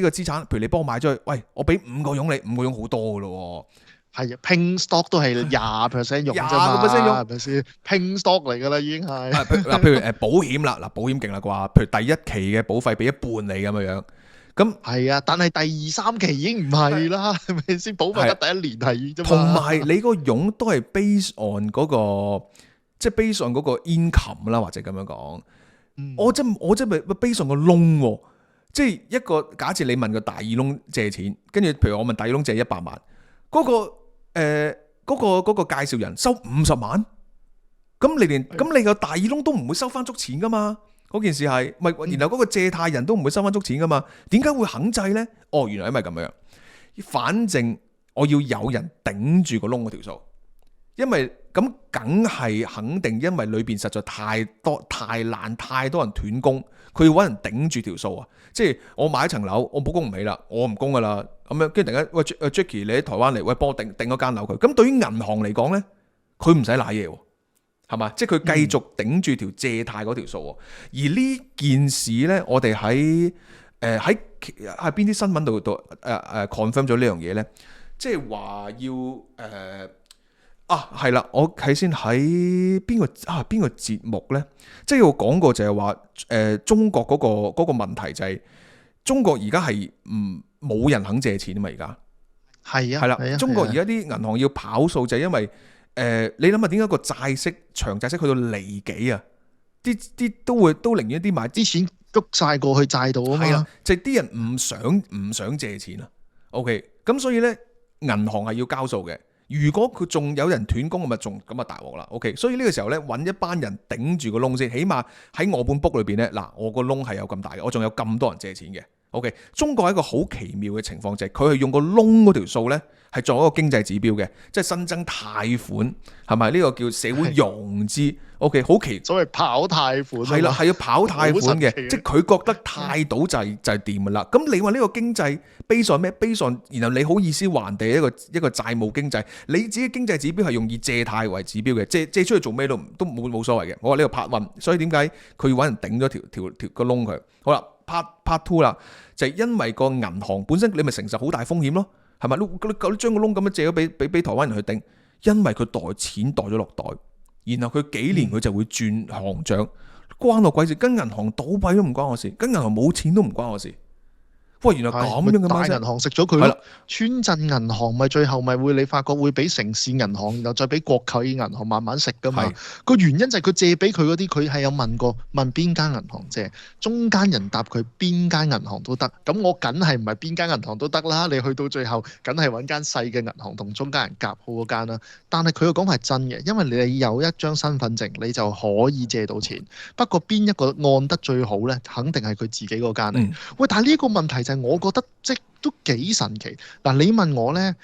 個資產，譬如你幫我買咗去，喂，我俾5個佣你，5個佣好多噶咯喎。係啊，拼 stock 都係20% 佣啫嘛，係咪先？拼 stock 嚟噶啦，已經係。嗱，譬如保險啦，嗱，保險勁啦啩，譬如第1期嘅保費俾1半你咁樣。咁係啊，但係第2、3期已經唔係啦，係咪先？保費得第1年係啫嘛。同埋你個佣都係 base on 嗰個，即係 base on 嗰個 income 啦，或者咁樣講。我真係 base on 個窿喎，即係一個假設你問個大耳窿借錢，跟住譬如我問大耳窿借100萬，嗰個介紹人收50萬，咁你個大耳窿都唔會收翻足錢噶嘛？嗰件事係咪？然後嗰個借貸人都唔會收翻足錢噶嘛？點解會肯制呢？哦，原來因為咁樣。反正我要有人頂住個窿嗰條數，因為咁梗係肯定，因為裏邊實在太難，太多人斷供，佢要揾人頂住條數啊！即係我買一層樓，我冇供唔起啦，我唔供噶啦，咁樣跟住突然間，喂 Jackie 你喺台灣嚟，喂幫我頂嗰間樓佢。咁對於銀行嚟講呢，佢唔使瀨嘢喎。係嘛？即係佢繼續頂住條借貸嗰條數喎。而呢件事咧，我哋喺邊啲新聞度confirm 咗呢樣嘢咧？即係話要係啦，我睇先喺邊個節目咧？即係我講過就係話中國嗰個問題就係中國而家係冇人肯借錢啊嘛！而家係啦，中國而家啲銀行要跑數就係因為。你諗下點解個長債息去到離幾啊？啲都寧願啲買啲錢谷晒過去債度啊嘛。係啦，就係啲人唔想借錢啊。OK， 咁所以咧銀行係要交數嘅。如果佢仲有人斷供，咁啊大鑊啦。OK， 所以呢個時候咧揾一班人頂住個窿先，起碼喺我本 book 裏邊咧，嗱我個窿係有咁大嘅，我仲有咁多人借錢嘅。OK， 中國係一個好奇妙嘅情況，就係佢係用個窿嗰條數咧，係作為一個經濟指標嘅，即係新增貸款係咪？呢個叫社會融資。OK， 好奇所謂跑貸款係啦，係要跑貸款嘅，即係佢覺得貸到就係掂噶啦。咁你話呢個經濟 base on 咩 base on， 然後你好意思還地一個債務經濟，你自己經濟指標係用以借貸為指標嘅，借出去做咩都冇所謂嘅。我話呢個 part one， 所以點解佢要揾人頂咗條個窿佢？好啦 ，part two 啦，就係因為個銀行本身你咪承受好大風險咯，係咪？你將個窿咁樣借咗俾台灣人去頂，因為佢袋錢袋咗落袋。然後佢幾年佢就會轉行長，關我鬼事，跟銀行倒閉都唔關我事，跟銀行冇錢都唔關我事。喂，原來咁樣嘅大銀行食咗佢咯，村鎮銀行咪最後咪會你發覺會俾城市銀行，然後再俾國企銀行慢慢食噶嘛。個原因就係佢借俾佢嗰啲，佢係有問邊間銀行借，中間人答佢邊間銀行都得。咁我梗係唔係邊間銀行都得啦？你去到最後，梗係揾間細嘅銀行同中間人夾好嗰間啦。但係佢嘅講法係真嘅，因為你有一張身份證，你就可以借到錢。不過邊一個按得最好呢？肯定係佢自己嗰間嚟。喂，但係呢個問題就係我覺得都幾神奇。嗱，你問我呢，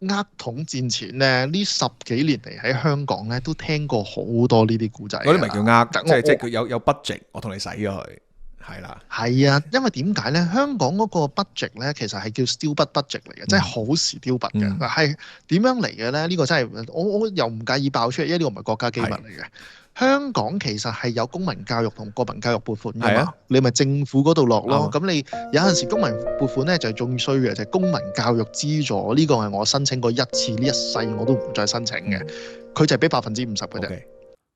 統戰錢呢10幾年嚟喺香港呢都聽過好多呢啲故仔。嗰啲咪叫即係佢有 budget， 我同你使咗佢，係啦。係啊，因為點解呢？香港嗰個 budget 呢，其實係叫 stupid budget 嚟嘅，即係好 stupid 嘅。係點樣嚟嘅呢？呢個真係我又唔介意爆出嚟，因為呢個唔係國家機密嚟嘅。香港其實係有公民教育同國民教育撥款㗎嘛，你咪政府嗰度落咯。咁你有陣時公民撥款咧就係仲衰嘅，就係公民教育資助呢個係我申請過一次，呢一世我都唔再申請嘅。佢就係俾50%嘅啫。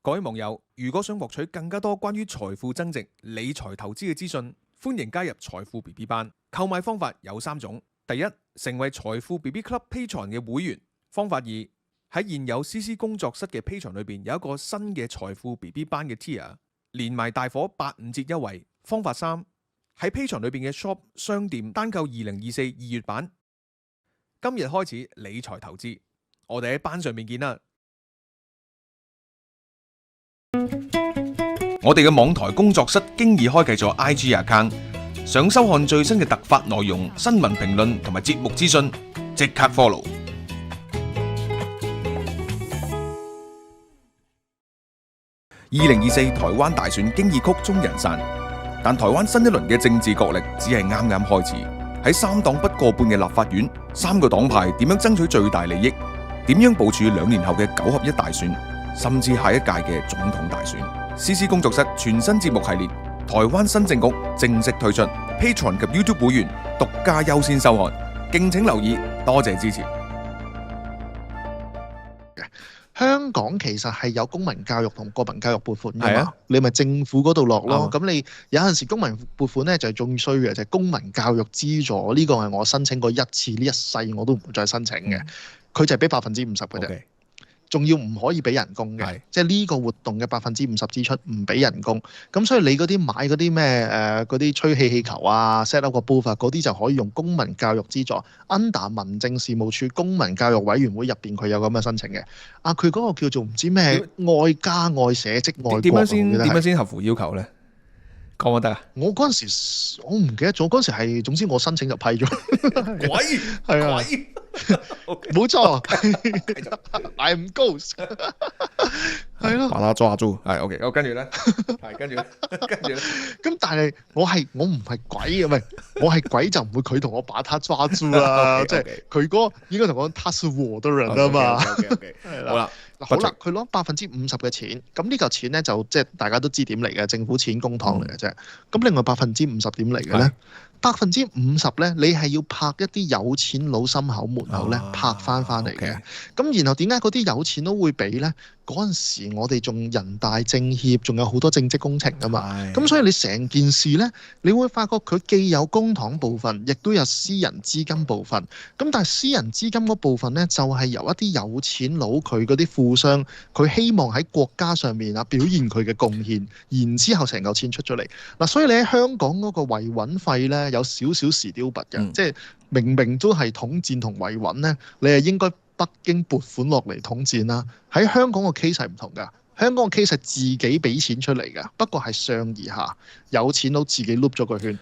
各位網友，如果想獲取更加多關於財富增值、理財投資嘅資訊，歡迎加入財富 BB 班。購買方法有3種：第一，成為財富 BB Club Patreon 嘅會員；方法二，喺現有 CC 工作室嘅 Patreon 裏邊有一個新嘅財富 BB 班嘅 Tier， 連埋大伙85折優惠。方法3，喺 Patreon 裏邊嘅 Shop 商店單購2024 2月版。今日開始理財投資，我哋喺班上面見啦。我哋嘅網台工作室經已開啟咗 IG account， 想收看最新嘅突發內容、新聞評論同埋節目資訊，即刻 follow。2024台灣大選經已曲終人散，但台灣新一輪嘅政治角力只係啱啱開始。喺3黨不過半嘅立法院，3個黨派點樣爭取最大利益？點樣部署2年後嘅9合1大選，甚至下一屆嘅總統大選？CC 工作室全新節目系列《台灣新政局》正式推出 ，Patreon 及 YouTube 會員獨家優先收看，敬請留意，多謝支持。香港其實係有公民教育同國民教育撥款㗎嘛，你咪政府嗰度落咯。咁你有陣時公民撥款咧就係仲衰嘅，就係公民教育資助呢個係我申請過一次，呢一世我都唔會再申請嘅。佢就係俾50%嘅啫。仲要唔可以俾人工嘅，即係呢個活動嘅50%支出唔俾人工，咁所以你嗰啲買嗰啲咩嗰啲吹氣氣球啊 set up 個 booth 嗰啲就可以用公民教育資助 under 民政事務處公民教育委員會入邊佢有咁嘅申請嘅。佢嗰個叫做唔知咩愛家愛社職愛國，點樣先合乎要求咧？講唔得啊！我嗰陣時我唔記得咗，嗰陣時係總之我申請就批咗。鬼係啊！冇錯，I'm ghost，係咯，把他抓住，係 OK， 跟住咧，係跟住咧，咁但係我唔係鬼嘅，唔係我係鬼就唔會佢同我把他抓住啦，即係佢嗰個應該同我他是我的人啊嘛，係啦，好啦，佢攞50%嘅錢，咁呢嚿錢咧就即係大家都知點嚟嘅，政府錢公帑嚟嘅啫。咁另外50%點嚟嘅咧， 50%咧，你係要拍一啲有錢佬心口門口咧拍翻嚟嘅。咁然後點解嗰啲有錢佬會俾咧？嗰陣時我哋仲人大政協，仲有好多政績工程啊嘛。咁所以你成件事咧，你會發覺佢既有公帑部分，亦都有私人資金部分。咁但係私人資金嗰部分咧，就係由一啲有錢佬佢嗰啲富商，佢希望喺國家上面啊表現佢嘅貢獻，然之後成嚿錢出咗嚟嗱。所以你喺香港嗰個維穩費咧，有少少時刁拔嘅，即係明明都係統戰同維穩咧，你係應該北京撥款落嚟統戰啦。喺香港個 case 係唔同㗎，香港個 case 係自己俾錢出嚟㗎，不過係上而下，有錢佬自己碌咗個圈。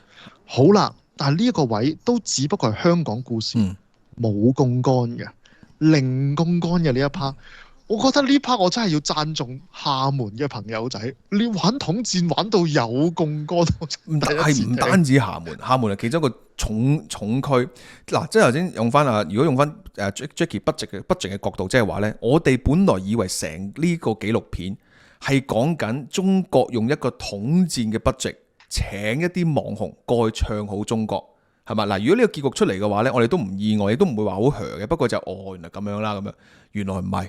好啦，但係呢一個位都只不過係香港故事，冇槓桿嘅，零槓桿嘅呢一 part。我覺得呢 part 我真係要讚頌廈門嘅朋友仔，你玩統戰玩到有槓桿，係唔單止廈門係其中一個重區。嗱，即係頭先用翻如果用翻Jackie budget 嘅角度，即係話呢，我哋本來以為成呢個紀錄片係講緊中國用一個統戰嘅 budget 請一啲網紅過去唱好中國，係嘛？嗱，如果呢個結局出嚟嘅話呢，我哋都唔意外，亦都唔會話好噓嘅。不過就原來咁樣啦，咁樣原來唔係。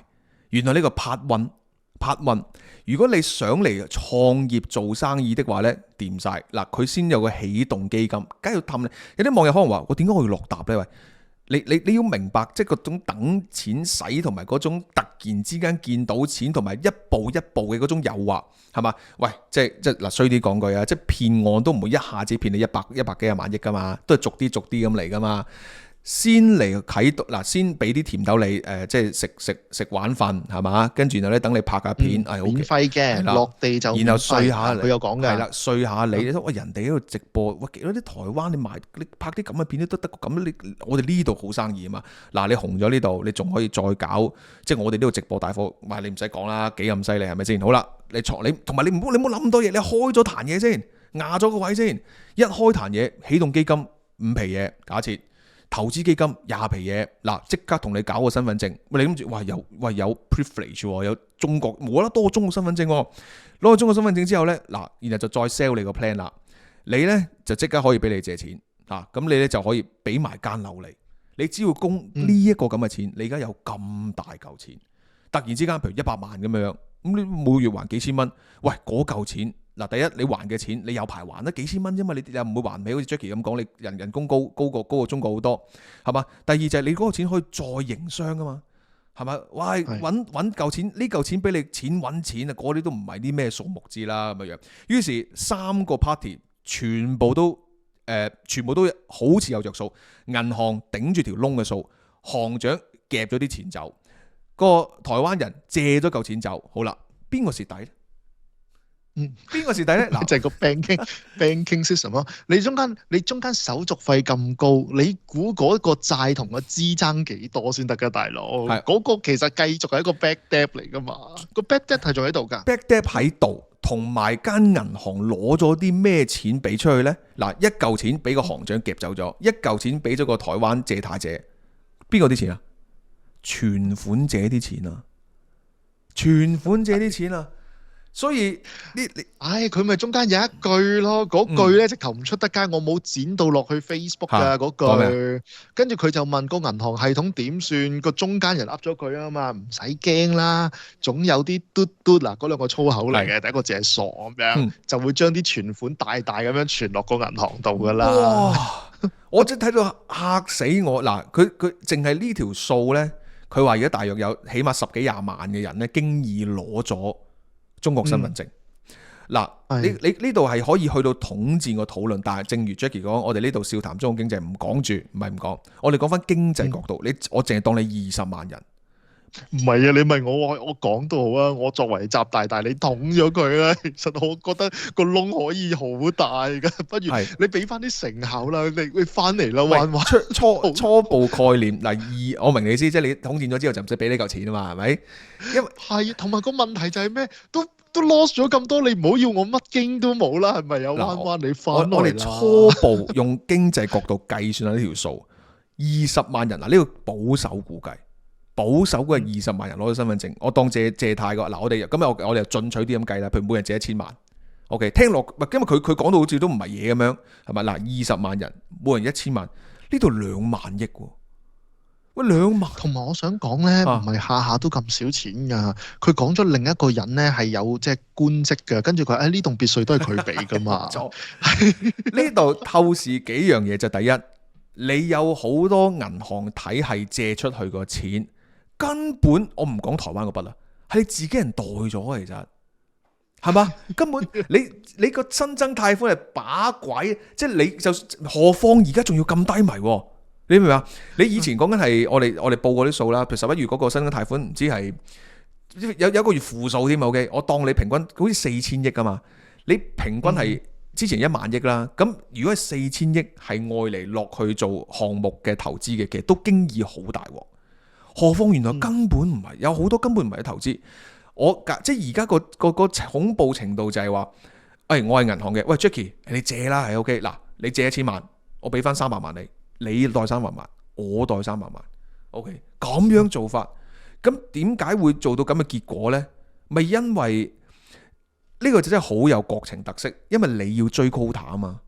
原來呢個 part one， 如果你想嚟創業做生意的話呢，掂晒嗱，佢先有個起動基金，梗係要氹你。有啲網友可能話：我點解我要落搭呢？喂，你要明白，即係嗰種等錢使同埋嗰種突然之間見到錢同埋一步一步嘅嗰種誘惑，係嘛？喂，即係嗱，衰啲講句啊，即係騙案都唔會一下子騙你100幾廿萬億噶嘛，都係逐啲咁嚟噶嘛。先嚟啟動嗱，先俾啲甜頭你，即係食玩瞓係嘛，跟住然後咧等你拍下片，免費嘅，落地就然後碎下佢有講嘅，係啦，碎下你，你喂人哋喺度直播，喂嗰啲台灣你拍啲咁嘅片都得個咁，我哋呢度好生意啊嘛，嗱你紅咗呢度，你仲可以再搞，即係我哋呢度直播大貨，喂你唔使講啦，幾咁犀利係咪先？好啦，你同埋你唔好諗咁多嘢，你開咗壇嘢先，壓咗個位先，一開壇嘢，起動基金5皮嘢，假設。投資基金20皮嘢，嗱即刻同你搞個身份證，你諗住哇有 privilege 有中國冇得多中國身份證，攞個中國身份證之後呢，嗱然後就再 sell 你個 plan 啦，你呢就即刻可以俾你借錢，咁你呢就可以俾埋間樓你只要供呢一個咁嘅錢，你而家有咁大嚿錢，突然之間譬如100萬咁樣，咁你每月還幾千蚊，喂嗰嚿錢。嗱，第一你還嘅錢，你有排還得幾千蚊啫嘛，你又唔會還唔起，好似 Jackie 咁講，你人工高過中國好多，係嘛？第二就係你嗰個錢可以再營商噶嘛，係咪？喂，揾嚿錢，呢嚿錢俾你錢揾錢啊，嗰啲都唔係啲咩數目字啦咁樣。於是3個 party 全部都好似有着數，銀行頂住條窿嘅數，行長夾咗啲錢走，個台灣人借咗嚿錢走，好啦，邊個蝕底咧？邊個蝕底咧？嗱，就係個 banking system 咯。你中間手續費咁高，你估嗰個債同個資爭幾多先得㗎，大佬？係嗰個其實繼續係一個 back debt 嚟㗎嘛。個 back debt 係仲喺度㗎。back debt 喺度，同埋間銀行攞咗啲咩錢俾出去咧？嗱，一嚿錢俾個行長夾走咗，一嚿錢俾咗個台灣借貸者，邊個啲錢啊？存款者啲錢啊！存款者啲錢啊！所以佢咪中間有一句咯，嗰句咧直頭唔出得街，我冇剪到落去 Facebook 㗎嗰句。跟住佢就問個銀行系統點算，個中間人噏咗佢啊嘛，唔使驚啦，總有啲嘟嗱嗰兩個粗口嚟嘅，第一個字係傻咁樣，就會將啲存款大大咁樣存落個銀行度㗎啦。哇！我真睇到嚇死我嗱，佢淨係呢條數咧，佢話而家大約有起碼10幾20萬嘅人咧，經已攞咗中國身份證。嗱，你呢度係可以去到統戰個討論，但係正如 Jackie 講，我哋呢度笑談中國經濟唔講住，唔係唔講，我哋講翻經濟角度，我淨係當你20萬人。唔係啊，你問我講到好啊，我作為習大，你捅咗佢啦。其實我覺得個窿可以好大噶，不如你俾翻啲成效啦，你翻嚟啦，彎初步概念嗱，我明你意思，即係你統戰咗之後就唔使俾呢嚿錢啊嘛，係咪？因為係同埋個問題就係咩？都 lost 咗咁多，你唔好要我乜經都冇啦，係咪有彎你翻嚟啦？我哋初步用經濟角度計算下呢條數，20萬人嗱，呢個保守估計。保守嘅20萬人攞咗身份證，我當借貸嘅嗱，我哋咁我哋又進取啲咁計啦，譬如每人借1000萬， OK， 聽落，因為佢講到好似都唔係嘢咁樣，係咪？嗱，20萬人，每人1000萬，呢度2萬億喎。喂，2萬，同埋我想講咧，唔係下下都咁少錢㗎。佢講咗另一個人咧係有即係官職嘅，跟住佢呢棟別墅都係佢俾㗎嘛。呢度透視幾樣嘢，就第一，你有好多銀行體系借出去個錢，根本我唔講台灣嗰筆啦，係你自己人代咗，其實係嘛？根本你個新增貸款係把鬼，即係你就何況而家仲要咁低迷喎。你明唔明啊？你以前講緊係我哋報過啲數啦，譬如11月嗰個新增貸款唔知係有一個月負數添 OK， 我當你平均好似4000億啊嘛，你平均係之前1萬億啦，咁如果係4000億係愛嚟落去做項目嘅投資嘅，其實都經已好大鑊。何況原來根本唔係，有好多根本唔係投資。即係而家個恐怖程度就係話，我係銀行嘅，喂 Jackie， 你借啦，係 OK， 嗱你借1000萬，我俾翻300萬你代300萬，我代300萬 ，OK， 咁樣做法，咁點解會做到咁嘅結果呢？咪因為呢個就真係好有國情特色，因為你要追 quota 啊嘛，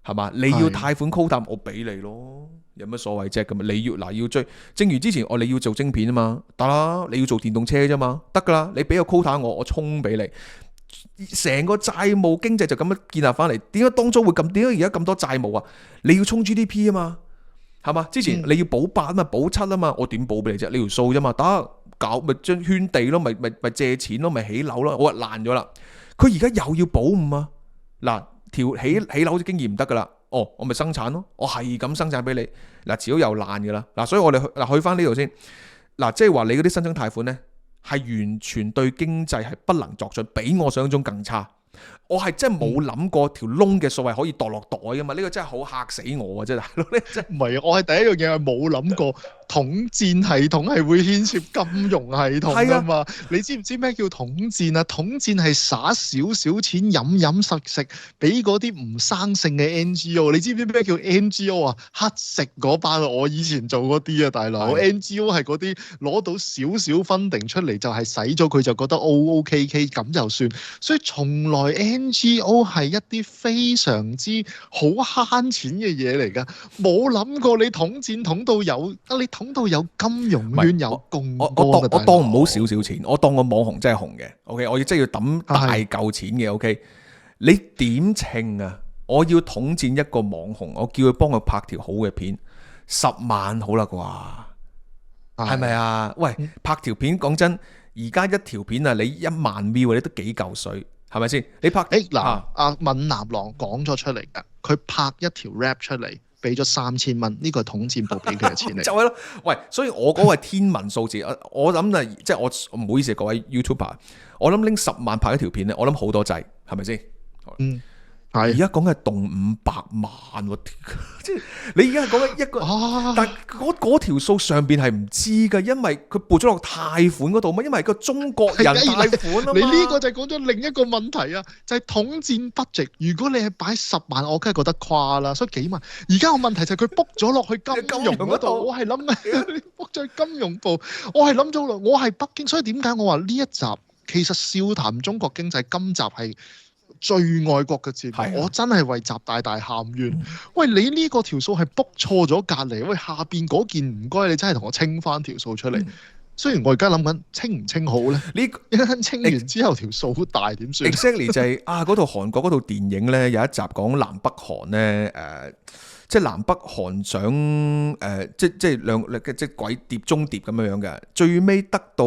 係嘛？你要貸款 quota，我俾你咯，有乜所謂啫？咁你要追，正如之前你要做晶片啊嘛，得啦，你要做電動車啫嘛，得噶啦，你俾個 quota 我沖俾你，成個債務經濟就咁樣建立翻嚟。點解當初會咁？點解而家咁多債務啊？你要沖 GDP 啊嘛？係嘛？之前你要補8啊嘛，補7啊嘛，我點補俾你啫？呢條數啫嘛，得搞咪將圈地咯，咪借錢咯，咪起樓咯。我話爛咗啦，佢而家又要補5啊！嗱，起樓經驗唔得噶啦，我咪生產咯，我係咁生產俾你。嗱，遲早又爛噶啦。嗱，所以我哋去翻呢度先。嗱，即係話你嗰啲新增貸款咧，係完全對經濟係不能作準，比我想象中更差。我係真係冇諗過條窿嘅數係可以墮落袋噶嘛？呢個真係好嚇死我啊！真係，唔係，我係第一樣嘢係冇諗過統戰系統係會牽涉金融系統噶嘛？你知唔知咩叫統戰啊？統戰係撒少少錢飲食俾嗰啲唔生性嘅 NGO。你知唔知咩叫 NGO 啊？乞食嗰班啊！我以前做嗰啲啊，大佬 NGO 係嗰啲攞到少少funding出嚟就係使咗佢就覺得 OK 咁就算，所以從來 NGO 係一啲非常之好慳錢嘅嘢嚟㗎，冇諗過你統到有，你統到有金融圈有槓桿。我當唔好少少錢，我當個網紅真係紅嘅。OK， 我真係要抌大嚿錢嘅。OK， 你點稱啊？我要統戰一個網紅，我叫佢幫佢拍條好嘅片，10萬好啦啩？係咪啊？喂，拍條片講真，而家一條片啊，你1萬 view 你都幾嚿水。係咪先？你拍阿閩南郎講咗出嚟㗎，佢拍一條 rap 出嚟，俾咗3000蚊，呢個係統戰部俾佢嘅錢嚟。就係咯，喂，所以我嗰個係天文數字，我諗啊，即係我唔好意思各位 YouTuber， 我諗拎10萬拍一條片咧，我諗好多掣，係咪先？而家講嘅係動500萬喎，即係你而家係講緊一個，但嗰條數上邊係唔知㗎，因為佢撥咗落貸款嗰度嘛，因為個中國人貸款啊嘛。你呢個就係講咗另一個問題啊，就係統戰 budget。如果你係擺10萬，我梗係覺得誇啦，所以幾萬。而家個問題就係佢 book 咗落去金融嗰度，我係諗你 book 咗去金融部，我係諗咗啦，我係北京，所以點解我話呢一集其實笑談中國經濟今集係最愛國嘅節目，我真係為習大大喊冤。喂，你呢個條數係 book 錯咗隔離，喂，下邊嗰件唔該，你真係同我清翻條數出嚟。雖然我而家諗緊清唔清好咧，呢一陣清完之後條數好大點算 ？Exactly 就係嗰套韓國嗰套電影咧，有一集講南北韓咧，即係南北韓想即係兩即係鬼碟中諜咁樣嘅，最尾得到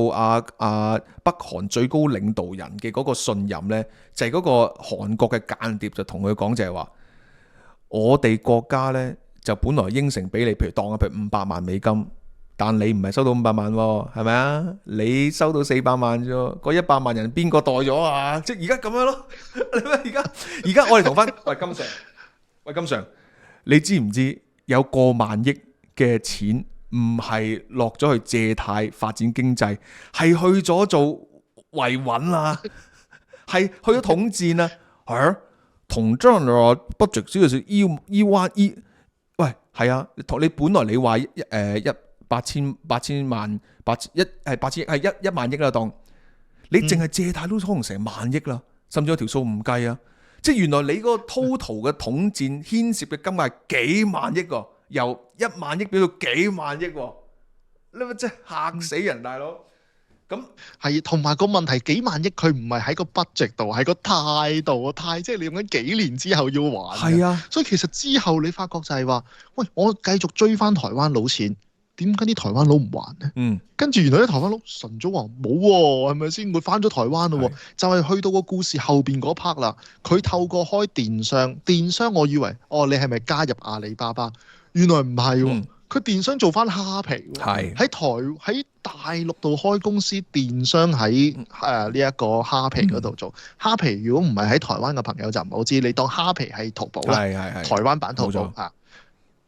北韓最高領導人嘅嗰個信任咧，就係嗰個韓國嘅間諜就同佢講就係話，我哋國家咧就本來應承俾你，譬如當譬如500萬美金，但你唔係收到500萬喎，係咪啊？你收到400萬啫，嗰100萬人邊個袋咗啊？即係而家咁樣咯，而家我哋同翻喂金 Sir。你知唔知有過萬億嘅錢唔係落咗去借貸發展經濟，係去咗做維穩啊，係去咗統戰啊？統戰啊 budget 只係1喂，係啊，你本來你話8,000萬8000億係1萬億啦，當你淨係借貸都可能成萬億啦，甚至有條數唔計啊！即係原來你嗰個 total 嘅統戰牽涉嘅金額係幾萬億喎，由1萬億變到幾萬億喎，你咪真係嚇死人大佬！咁係，同埋個問題幾萬億佢唔係喺個 budget 度，係個態度啊，即係你用緊幾年之後要還。係啊，所以其實之後你發覺就係話，喂，我繼續追翻台灣佬錢，點解啲台灣佬唔還呢？跟住原來啲台灣佬晨早話冇喎，係咪先？佢翻咗台灣咯喎，就係去到個故事後邊嗰 part 啦。佢透過開電商，我以為你係咪加入阿里巴巴？原來唔係喎。佢電商做翻蝦皮喎，喺大陸度開公司電商喺呢一個蝦皮嗰度做。蝦皮如果唔係喺台灣嘅朋友就唔好知，你當蝦皮係淘寶啦，台灣版淘寶啊。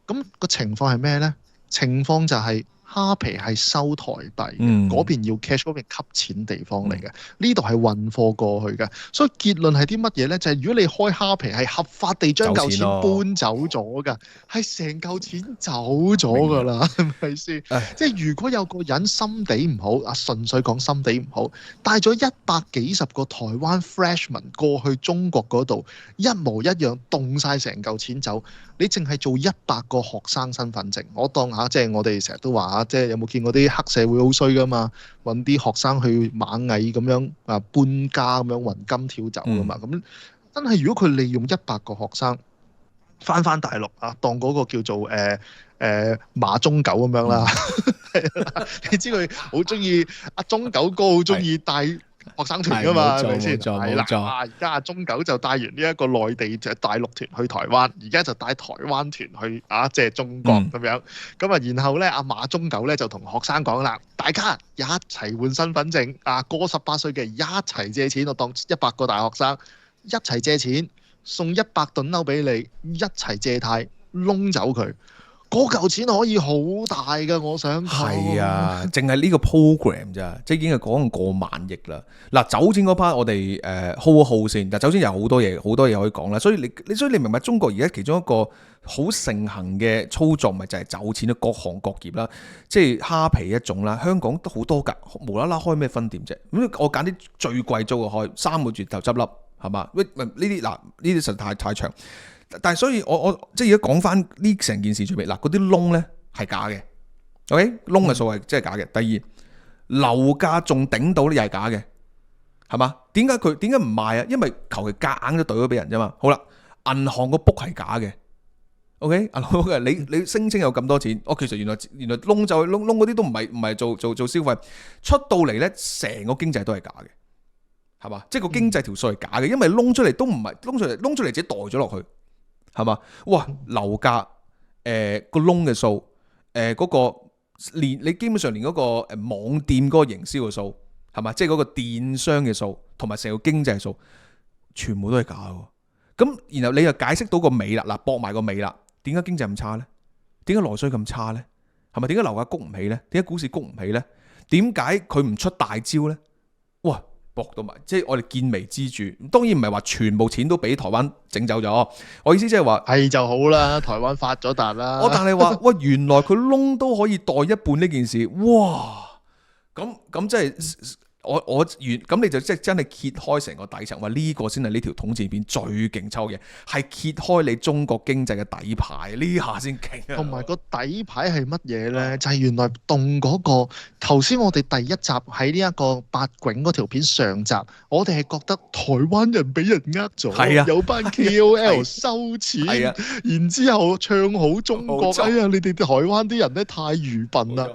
咁個情況係咩呢？情況就係蝦皮係收台幣嘅，嗰邊要 cash， 嗰邊吸錢地方嚟嘅，呢度係運貨過去嘅。所以結論係啲乜嘢呢？就係如果你開蝦皮係合法地將嚿錢搬走咗㗎，係成嚿錢走咗㗎啦，係咪先？即係如果有個人心地唔好，純粹講心地唔好，帶咗100幾十個台灣 freshman 過去中國嗰度，一模一樣凍晒成嚿錢走，你淨係做100個學生身份證，我當下即係我哋成日都話即係有冇見過啲黑社會好衰噶嘛？揾啲學生去螞蟻咁樣搬家咁樣雲金跳走噶嘛？咁真係如果佢利用100個學生翻大陸當嗰個叫做馬中狗咁樣啦，你知佢好中意中狗哥好中意帶學生團噶嘛，係咪先？係啦，而家阿中狗就帶完呢一個內地大陸團去台灣，而家就帶台灣團去即係中國咁樣。咁然後咧阿馬中狗咧就同學生講啦，大家一齊換身份證，過18歲嘅一齊借錢，我當100個大學生一齊借錢，送100噸樓俾你，一齊借貸窿走佢。嗰嚿錢可以好大㗎，我想講。係啊，淨係呢個 program 咋，即係已經係講過萬億啦。嗱，走錢嗰 part 我哋hold 一 hold 先。但走錢有好多嘢可以講啦。所以你明白中國而家其中一個好盛行嘅操作，咪就係走錢咯，各行各業啦，即係蝦皮一種啦。香港都好多㗎，無啦啦開咩分店啫？咁我揀啲最貴租嘅開，3個月就執笠，係嘛？呢啲實在太長。但係所以我即係而家講翻呢成件事最尾嗱，嗰啲窿咧係假嘅 ，OK， 窿嘅數係真係假嘅。第二，樓價仲頂到咧又係假嘅，係嘛？點解唔賣啊？因為求其夾硬都懟咗俾人啫嘛。好啦，銀行個 book 係假嘅 ，OK， 銀行嘅你聲稱有咁多錢，其實原來窿就窿嗰啲都唔係做消費，出到嚟咧成個經濟都係假嘅，係嘛？即係個經濟條數係假嘅，因為窿出嚟都唔係窿出嚟自己袋咗落去。係嘛？哇！樓價個窿嘅數嗰個你基本上連嗰個網店嗰個營銷嘅數係嘛？即係嗰個電商嘅數同埋成個經濟數全部都係假嘅。咁然後你又解釋到個尾啦，駁埋個尾啦。點解經濟咁差咧？點解內需咁差咧？係咪點解樓價谷唔起咧？點解股市谷唔起咧？點解佢唔出大招咧？哇！搏到埋，即係我哋見微知著。當然唔係話全部錢都俾台灣整走咗。我意思即係話係就好啦，台灣發咗達啦。但係話喂，原來佢窿都可以袋一半呢件事，哇！咁即係咁你就即係真係揭開成個底層，話呢個先係呢條統戰片最勁抽嘅，係揭開你中國經濟嘅底牌，呢下先勁。同埋個底牌係乜嘢呢？就係原來動嗰個頭先我哋第一集喺呢一個八囧嗰條片上集，我哋係覺得台灣人俾人呃咗，有班 KOL 收錢，然之後唱好中國，哎呀你哋台灣啲人咧太愚笨啦。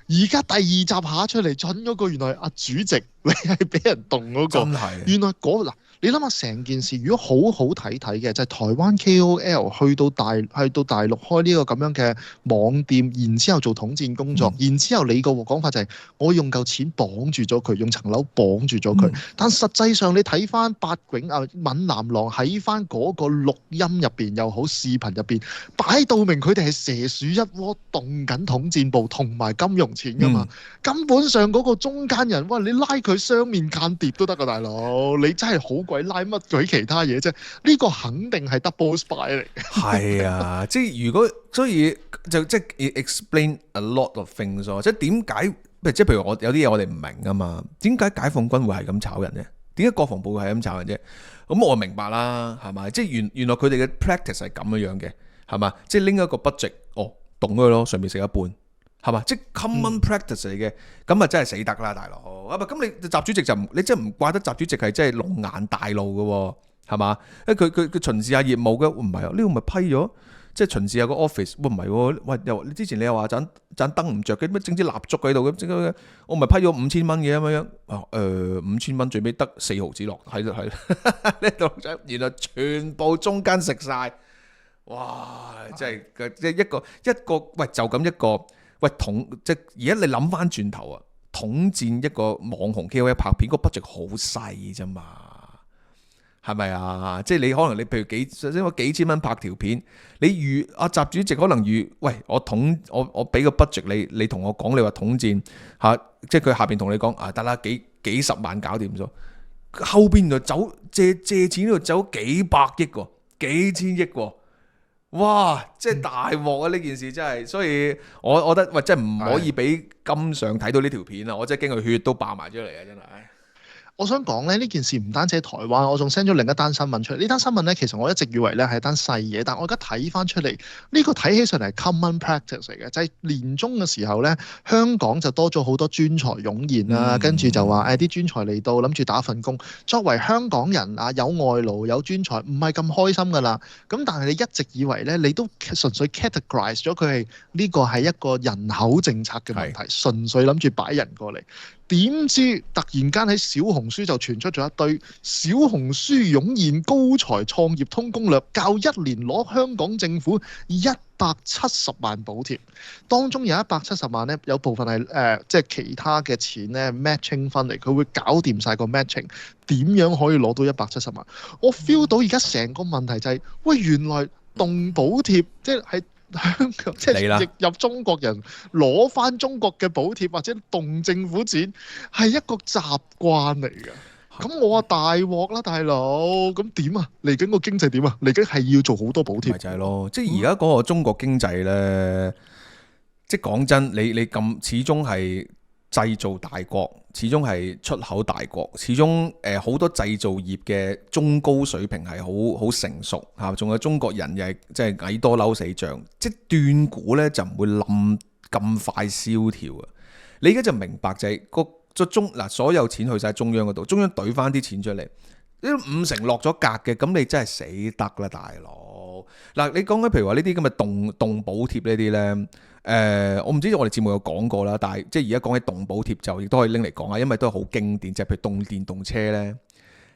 而家第二集下出嚟準嗰個，原來阿主席你係俾人動嗰個，真係原來嗱，你諗下成件事，如果好好睇嘅就係台灣 KOL 去到大陸開呢個咁樣嘅網店，然之後做統戰工作，然之後你個講法就係我用嚿錢綁住咗佢，用層樓綁住咗佢。但實際上你睇翻八囧閩南郎喺翻嗰個錄音入邊又好，視頻入邊擺到明佢哋係蛇鼠一窩動緊統戰部同埋金融錢噶嘛。根本上嗰個中間人，哇！你拉佢雙面間諜都得噶，大佬，你真係好鬼拉乜鬼其他嘢啫？呢個肯定係 double spy 嚟嘅。係啊，即係如果所以就即係 explain a lot of things 咯。即係點解？即係譬如我有啲嘢我哋唔明啊嘛。點解解放軍會係咁炒人啫？點解國防部係咁炒人啫？咁我明白啦，係咪？即係原來佢哋嘅 practice 係咁樣嘅，係嘛？即係拎一個 budget，動佢咯，上面食一半，係嘛？即係 common practice 嚟嘅，咁啊真係死得啦，大佬。咁你習主席就你真係唔怪得習主席係真係龍顏大怒嘅，係嘛？佢巡視下業務嘅，唔係啊？呢個咪批咗？即係巡視下個 office，唔係喎，喂又之前你又話盞燈唔着嘅，乜整支蠟燭喺度咁，我咪批咗5000蚊嘅咁樣，5000蚊最尾得4毫子落喺度，呢度原來全部中間食晒，哇！真係即係一個喂就咁一個喂即係而家你諗翻轉頭啊，統戰一個網紅 KOL 拍片，個 budget 好細啫嘛。係咪啊？即係你可能你譬如幾千蚊拍條片，你預阿習主席可能喂我俾個 budget你同我講你話統戰嚇，即係佢下邊同你講得啦，幾十萬搞掂咗，後邊就走借錢度走幾百億喎，幾千億喎，哇！即係大鑊啊！呢件事真係，所以我覺得喂真係唔可以俾金上睇到呢條片啊！我真係驚佢血都爆埋出嚟啊！真係。我想講咧，呢件事唔單止喺台灣，我仲 send 咗另一單新聞出嚟。呢單新聞咧，其實我一直以為咧係一單細嘢，但我而家睇翻出嚟，呢個睇起上嚟係 common practice 嚟嘅，就係年中嘅時候咧，香港就多咗好多專才湧現啦，跟住就話啲專才嚟到諗住打份工。作為香港人有外勞有專才，唔係咁開心噶啦。咁但係你一直以為咧，你都純粹 categorize 咗佢係呢個係一個人口政策嘅問題，純粹諗住擺人過嚟。點知突然間喺小紅書就傳出咗一堆小紅書湧現高才創業通攻略，較1年攞香港政府170萬補貼，當中有170萬咧，有部分係即係其他嘅錢咧 matching 翻嚟，佢會搞掂晒個 matching，點樣可以攞到170萬？我 feel 到而家成個問題就係，喂，原來動補貼即係香港即係逆入中國人攞翻中國嘅補貼或者動政府錢係一個習慣嚟嘅。咁我話大鑊啦，大佬，咁點啊？嚟緊個經濟點啊？嚟緊係要做好多補貼。咪就係咯，即係而家嗰個中國經濟咧，即係講真，你咁始終係製造大國，始終係出口大國，始終好多製造業嘅中高水平係好成熟嚇，仲有中國人又係即係矮多嬲死漲，即係斷估咧就唔會冧咁快蕭條啊！你而家就明白就係所有錢去晒中央嗰度，中央懟翻啲錢出嚟，呢50%落咗格嘅，咁你真係死得啦，大佬！嗱，你講緊譬如話呢啲咁嘅動補貼呢啲咧，我唔知我哋節目有講過啦，但係即係而家講起動補貼就亦都可以拎嚟講啊，因為都係好經典，就係譬如動電動車咧，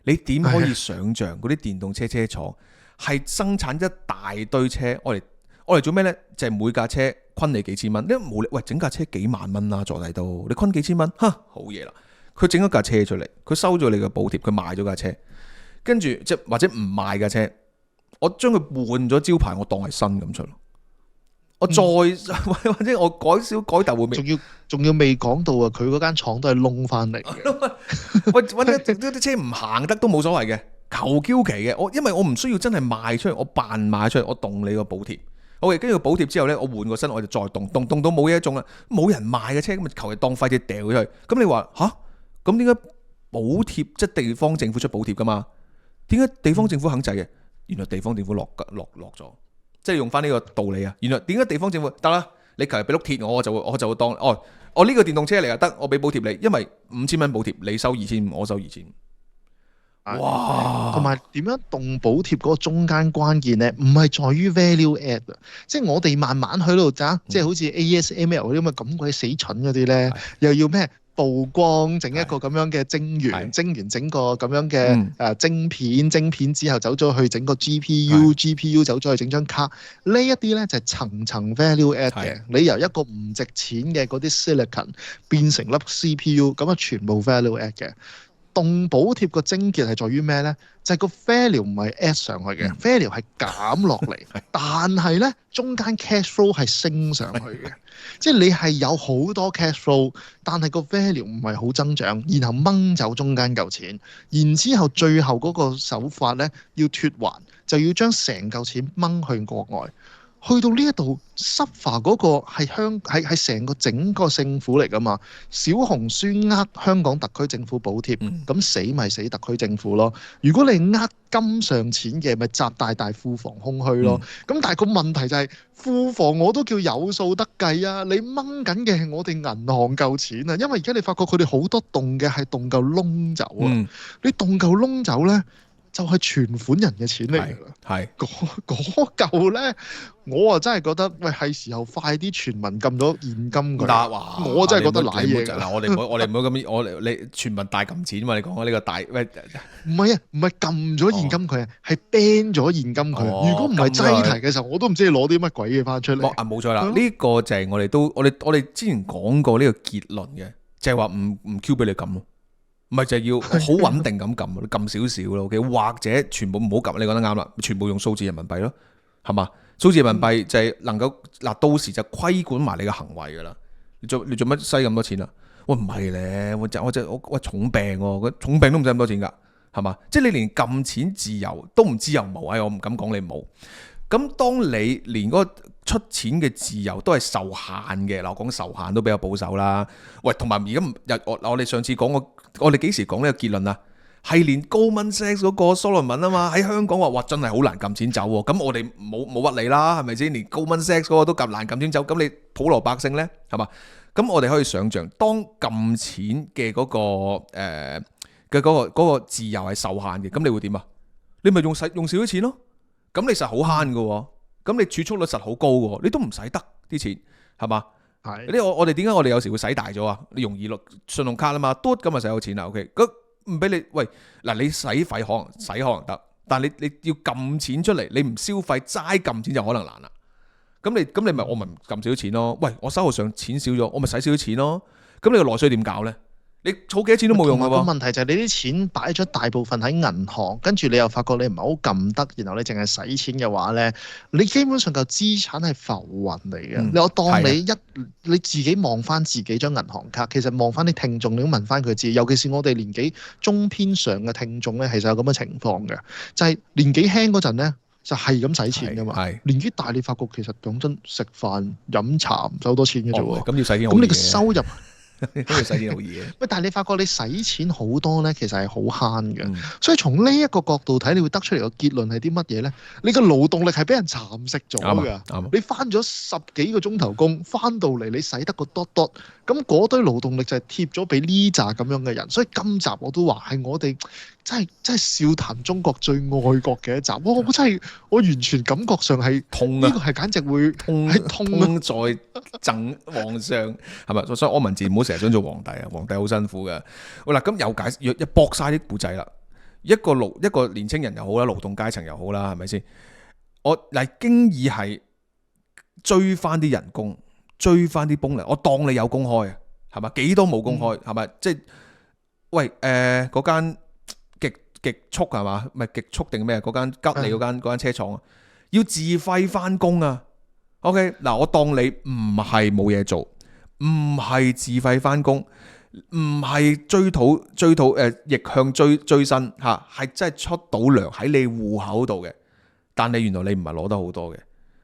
你點可以想像嗰啲電動車車廠係生產一大堆車，我哋做咩咧？就係每架車昆你幾千蚊，你冇理，喂，整架車幾萬蚊啦，坐喺度，你昆幾千蚊，好嘢啦！佢整一架車出嚟，佢收咗你嘅補貼，佢賣咗架車，跟住即或者唔賣架車，我將佢換咗招牌，我當係新咁出咯。我再或者我改頭換面，仲要未講到啊！佢嗰間廠都係窿翻嚟嘅。喂，揾啲車唔行得都冇所謂嘅，求嬌期嘅。因為我唔需要真係賣出去，我扮賣出去，我動你個補貼。OK，跟住個補貼之後咧，我換個身，我就再動到冇嘢中啦，冇人賣嘅車咁咪求其當廢鐵掉咗去。咁你話吓？咁點解補貼即係地方政府出補貼噶嘛？點解地方政府肯制嘅？原來地方政府落咗，即係用翻呢個道理啊！原來點解地方政府得啦？你求其俾碌鐵我就會當我呢個電動車嚟啊，得我俾補貼你，因為5000蚊補貼，你收2500，我收2000。哇！同埋點樣動補貼嗰個中間關鍵咧，唔係在於 value add 啊，即係我哋慢慢喺度揸，即係好似 ASML 嗰啲咁鬼死蠢嗰啲咧，又要咩曝光整一個咁樣嘅晶圓，晶圓整個咁樣嘅晶片之後走咗去整個 GPU 走咗去整張卡，呢一啲咧就係層 value add 嘅。你由一個唔值錢嘅嗰啲 silicon 變成粒 CPU， 咁啊全部 value add 嘅。動補貼個症結係在於咩呢？就係個 value 唔係 add 上去嘅，value 係減落嚟，但係呢中間 cash flow 係升上去嘅，即係你係有好多 cash flow，但係個 value 唔係好增長，然後掹走中間嚿錢，然之後最後嗰個手法呢要脫環，就要將成嚿錢掹去國外。去到呢一度，suffer 嗰個係成個整個政府嚟噶嘛？小紅書香港特區政府補貼，咁死咪死特區政府咯。如果你金上錢嘅，咪習大大庫房空虛咯。咁但係個問題就係庫房我都叫有數得計啊！你掹緊嘅係我哋銀行嚿錢啊，因為而家你發覺佢哋好多動嘅係動嚿窿走啊。你動嚿窿走咧，就係存款人嘅錢嚟㗎啦。係嗰嚿咧，我啊真係覺得，喂，係時候快啲全民撳咗現金佢。我真係覺得賴嘢。嗱，我哋唔好咁，你全民大撳錢嘛？你講呢個大喂？唔係啊，唔係撳咗現金佢啊，係 ban 咗現金佢。如果唔係擠提嘅時候，我都唔知你攞啲乜鬼嘢翻出嚟。冇錯啦，呢個就係我哋之前講過呢個結論嘅，就係話唔 Q 俾你撳咯。唔係就係要好穩定咁撳，你撳少少咯，OK？或者全部唔好撳，你講得啱啦，全部用數字人民幣咯，係嘛？數字人民幣就係能夠嗱，到時就規管埋你嘅行為噶啦。你做乜嘥咁多錢啊？喂，唔係咧，我重病喎，重病都唔使咁多錢㗎，係嘛？即係你連撳錢自由都唔知有冇，我唔敢講你冇。咁當你連嗰個出錢嘅自由都係受限嘅，嗱，我講受限都比較保守啦。喂，同埋而家我哋上次講我哋幾時講呢個結論啊？係連 Goldman Sachs 嗰個蘇倫文啊嘛，喺香港話哇真係好難撳錢走喎。咁我哋冇屈你啦，係咪先？連 Goldman Sachs 嗰個都咁難撳錢走，咁你普羅百姓呢？係嘛？咁我哋可以想像，當撳錢嘅嗰個自由係受限嘅，咁你會點啊？你咪用少啲錢咯。咁你實好慳㗎喎，咁你儲蓄率實好高㗎喎，你都唔使得啲錢，係嘛？係。呢我哋點解我哋有時會使大咗啊？你容易落信用卡啦嘛，嘟咁就使到錢啦。OK，咁唔俾你喂嗱，你使費可能得，但係你要撳錢出嚟，你唔消費齋撳錢就可能難啦。咁你咪我咪撳少啲錢咯。喂，我手頭上錢少咗，我咪使少啲錢咯。咁你個內需點搞咧？你儲幾多錢都冇用㗎喎。個問題就係你啲錢擺咗大部分喺銀行，跟住你又發覺你唔係好撳得，然後你淨係使錢嘅話咧，你基本上嚿資產係浮雲嚟嘅。我當你自己望翻自己張銀行卡，其實望翻啲聽眾，你都問翻佢知，尤其是我哋年紀中偏上嘅聽眾咧，其實有咁嘅情況嘅，就係年紀輕嗰陣咧，就係咁使錢㗎嘛。年紀大你發覺其實講真，食飯飲茶唔使好多錢嘅啫喎。咁要使錢，咁你個收入都要使錢好易嘅。喂，但係你發覺你使錢好多咧，其實係好慳嘅。所以從呢一個角度睇，你會得出嚟個結論係啲乜嘢咧？你個勞動力係俾人蠶食咗㗎。你翻咗10幾個鐘頭工，翻到嚟你使得個多，咁嗰堆勞動力就係貼咗俾呢扎咁樣嘅人。所以今集我都話係我哋真係笑談中國最愛國嘅一集。我完全感覺上係痛啊！呢個係簡直會痛在贈皇上係咪？所以柯文哲唔好成日想做皇帝啊！皇帝好辛苦嘅。好啦，咁又解一駁晒啲故仔啦。一個年青人又好啦，勞動階層又好啦，係咪先？我嗱經已係追翻啲人工，追翻啲bonus。我當你有公開啊，係咪？幾多冇公開係咪？即係喂嗰間極速係嘛？唔係極速定咩？嗰間吉利嗰間車廠啊，要自費翻工啊。OK， 嗱，我當你唔係冇嘢做，唔係自費翻工，唔係追討逆向追薪嚇，係真係出到糧喺你戶口度嘅。但你原來你唔係攞得好多嘅，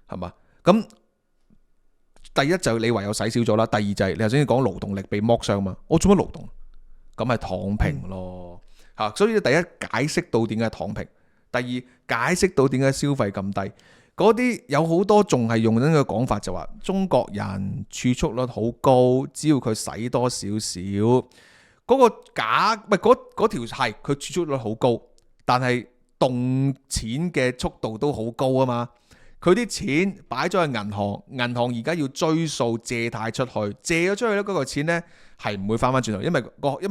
係嘛？咁第一就你唯有使少咗啦，第二就係你頭先講勞動力被剝削嘛。我做乜勞動？咁咪躺平咯嚇。所以第一解釋到點解躺平，第二解釋到點解消費咁低。嗰啲有好多仲係用緊個講法，就話中國人儲蓄率好高，只要佢使多少少，嗰個假唔係嗰條係佢儲蓄率好高，但係動錢嘅速度都好高啊嘛。佢啲錢擺咗喺銀行，銀行而家要追數借貸出去，借咗出去咧，嗰個錢咧係唔會翻翻轉頭，因為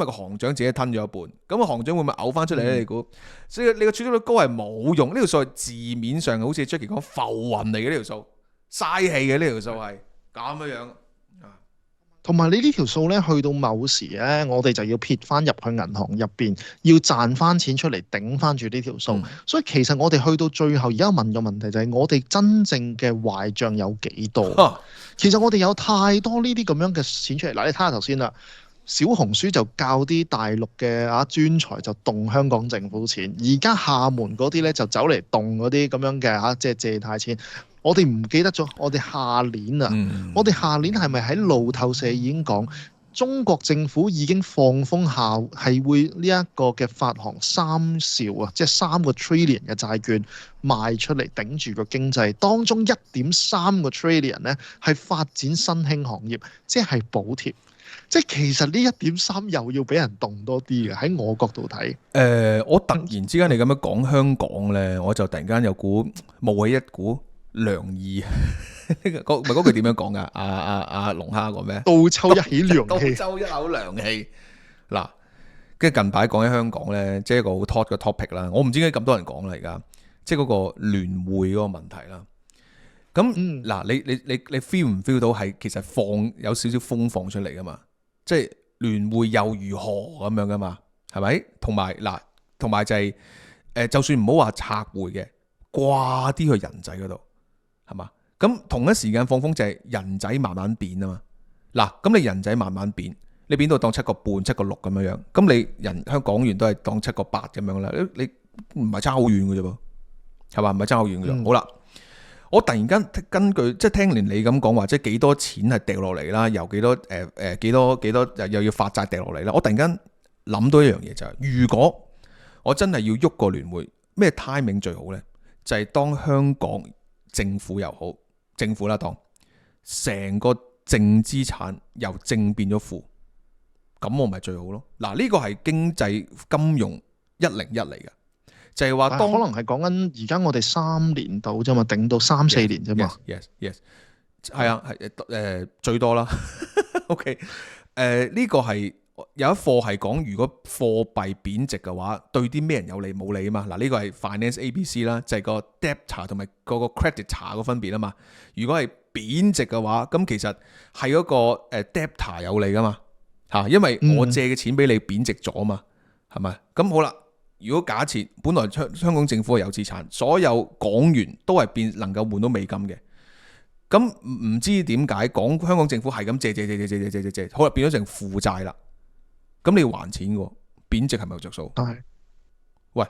個行長自己吞咗一半，咁個行長會唔會嘔翻出嚟咧？你估？所以你個儲蓄率高係冇用，呢條數係字面上好似 Jackie 講浮雲嚟嘅，呢條數，嘥氣嘅呢條數係咁樣。同埋你呢條數咧，去到某時咧，我哋就要撇翻入去銀行入邊，要賺翻錢出嚟頂翻住呢條數。所以其實我哋去到最後，而家問個問題就係我哋真正嘅壞帳有幾多？其實我哋有太多呢啲咁樣嘅錢出嚟。嗱，你睇下頭先啦，小紅書就教啲大陸嘅專才就動香港政府錢，而家廈門嗰啲咧就走嚟動嗰啲咁樣嘅即係借貸錢。我哋唔記得咗，我哋下年啊，我哋下年係咪喺路透社已經講，中國政府已經放風下係會呢一個嘅發行3兆啊，即係3個 trillion 嘅債券賣出嚟頂住個經濟，當中1.3個 trillion 呢係發展新興行業，即係補貼。即係其實呢1.3又要俾人動多啲嘅，喺我角度睇。我突然之間你咁樣講香港咧，我就突然間有冒起一股涼意。咪嗰句點樣講噶？阿龍蝦講咩？倒抽一起涼氣，倒抽一口涼氣。嗱，跟住近排講起香港咧，即係一個好 hot 嘅 topic 啦。我唔知點解咁多人講啦，而家即係嗰個聯匯嗰個問題啦。咁嗱，你 feel 唔 feel 到係其實有少少風放出嚟噶嘛？即係聯匯又如何咁樣噶嘛？係咪？同埋就係就算唔好話拆匯嘅，掛啲去人仔嗰度，係嘛？咁同一時間放風就係人仔慢慢變啊嘛。嗱，咁你人仔慢慢變，你變到當7個半、7個6咁樣樣，咁你香港元都係當7個8咁樣啦。你唔係差好遠嘅啫噃，係嘛？唔係差好遠嘅啫。好啦。我突然間根據即係聽完你咁講話，即係幾多錢係掉落嚟啦，由幾多幾多又要發債掉落嚟啦。我突然間諗到一樣嘢就係，如果我真係要喐個聯匯，咩 timing 最好呢？就係當香港政府又好，政府啦當成個淨資產由正變咗負，咁我咪最好咯。嗱，呢個係經濟金融101嚟嘅。就係話，可能係講緊而家我哋3年到啫嘛，頂到3-4年啫嘛。Yes，係啊，係最多啦。OK，呢個係有一課係講，如果貨幣貶值嘅話，對啲咩人有利冇利啊嘛。嗱，呢個係 Finance ABC 啦，就係個 debtor 同埋嗰個 creditor 個分別啊嘛。如果係貶值嘅話，咁其實係嗰個debtor 有利噶嘛嚇，因為我借嘅錢俾你貶值咗嘛，係咪？咁好啦。如果假設本來香港政府係有資產，所有港元都係能夠換到美金嘅，咁唔知點解香港政府係咁借，好啦變咗成負債啦，咁你要還錢嘅，貶值係咪有着數？係，喂，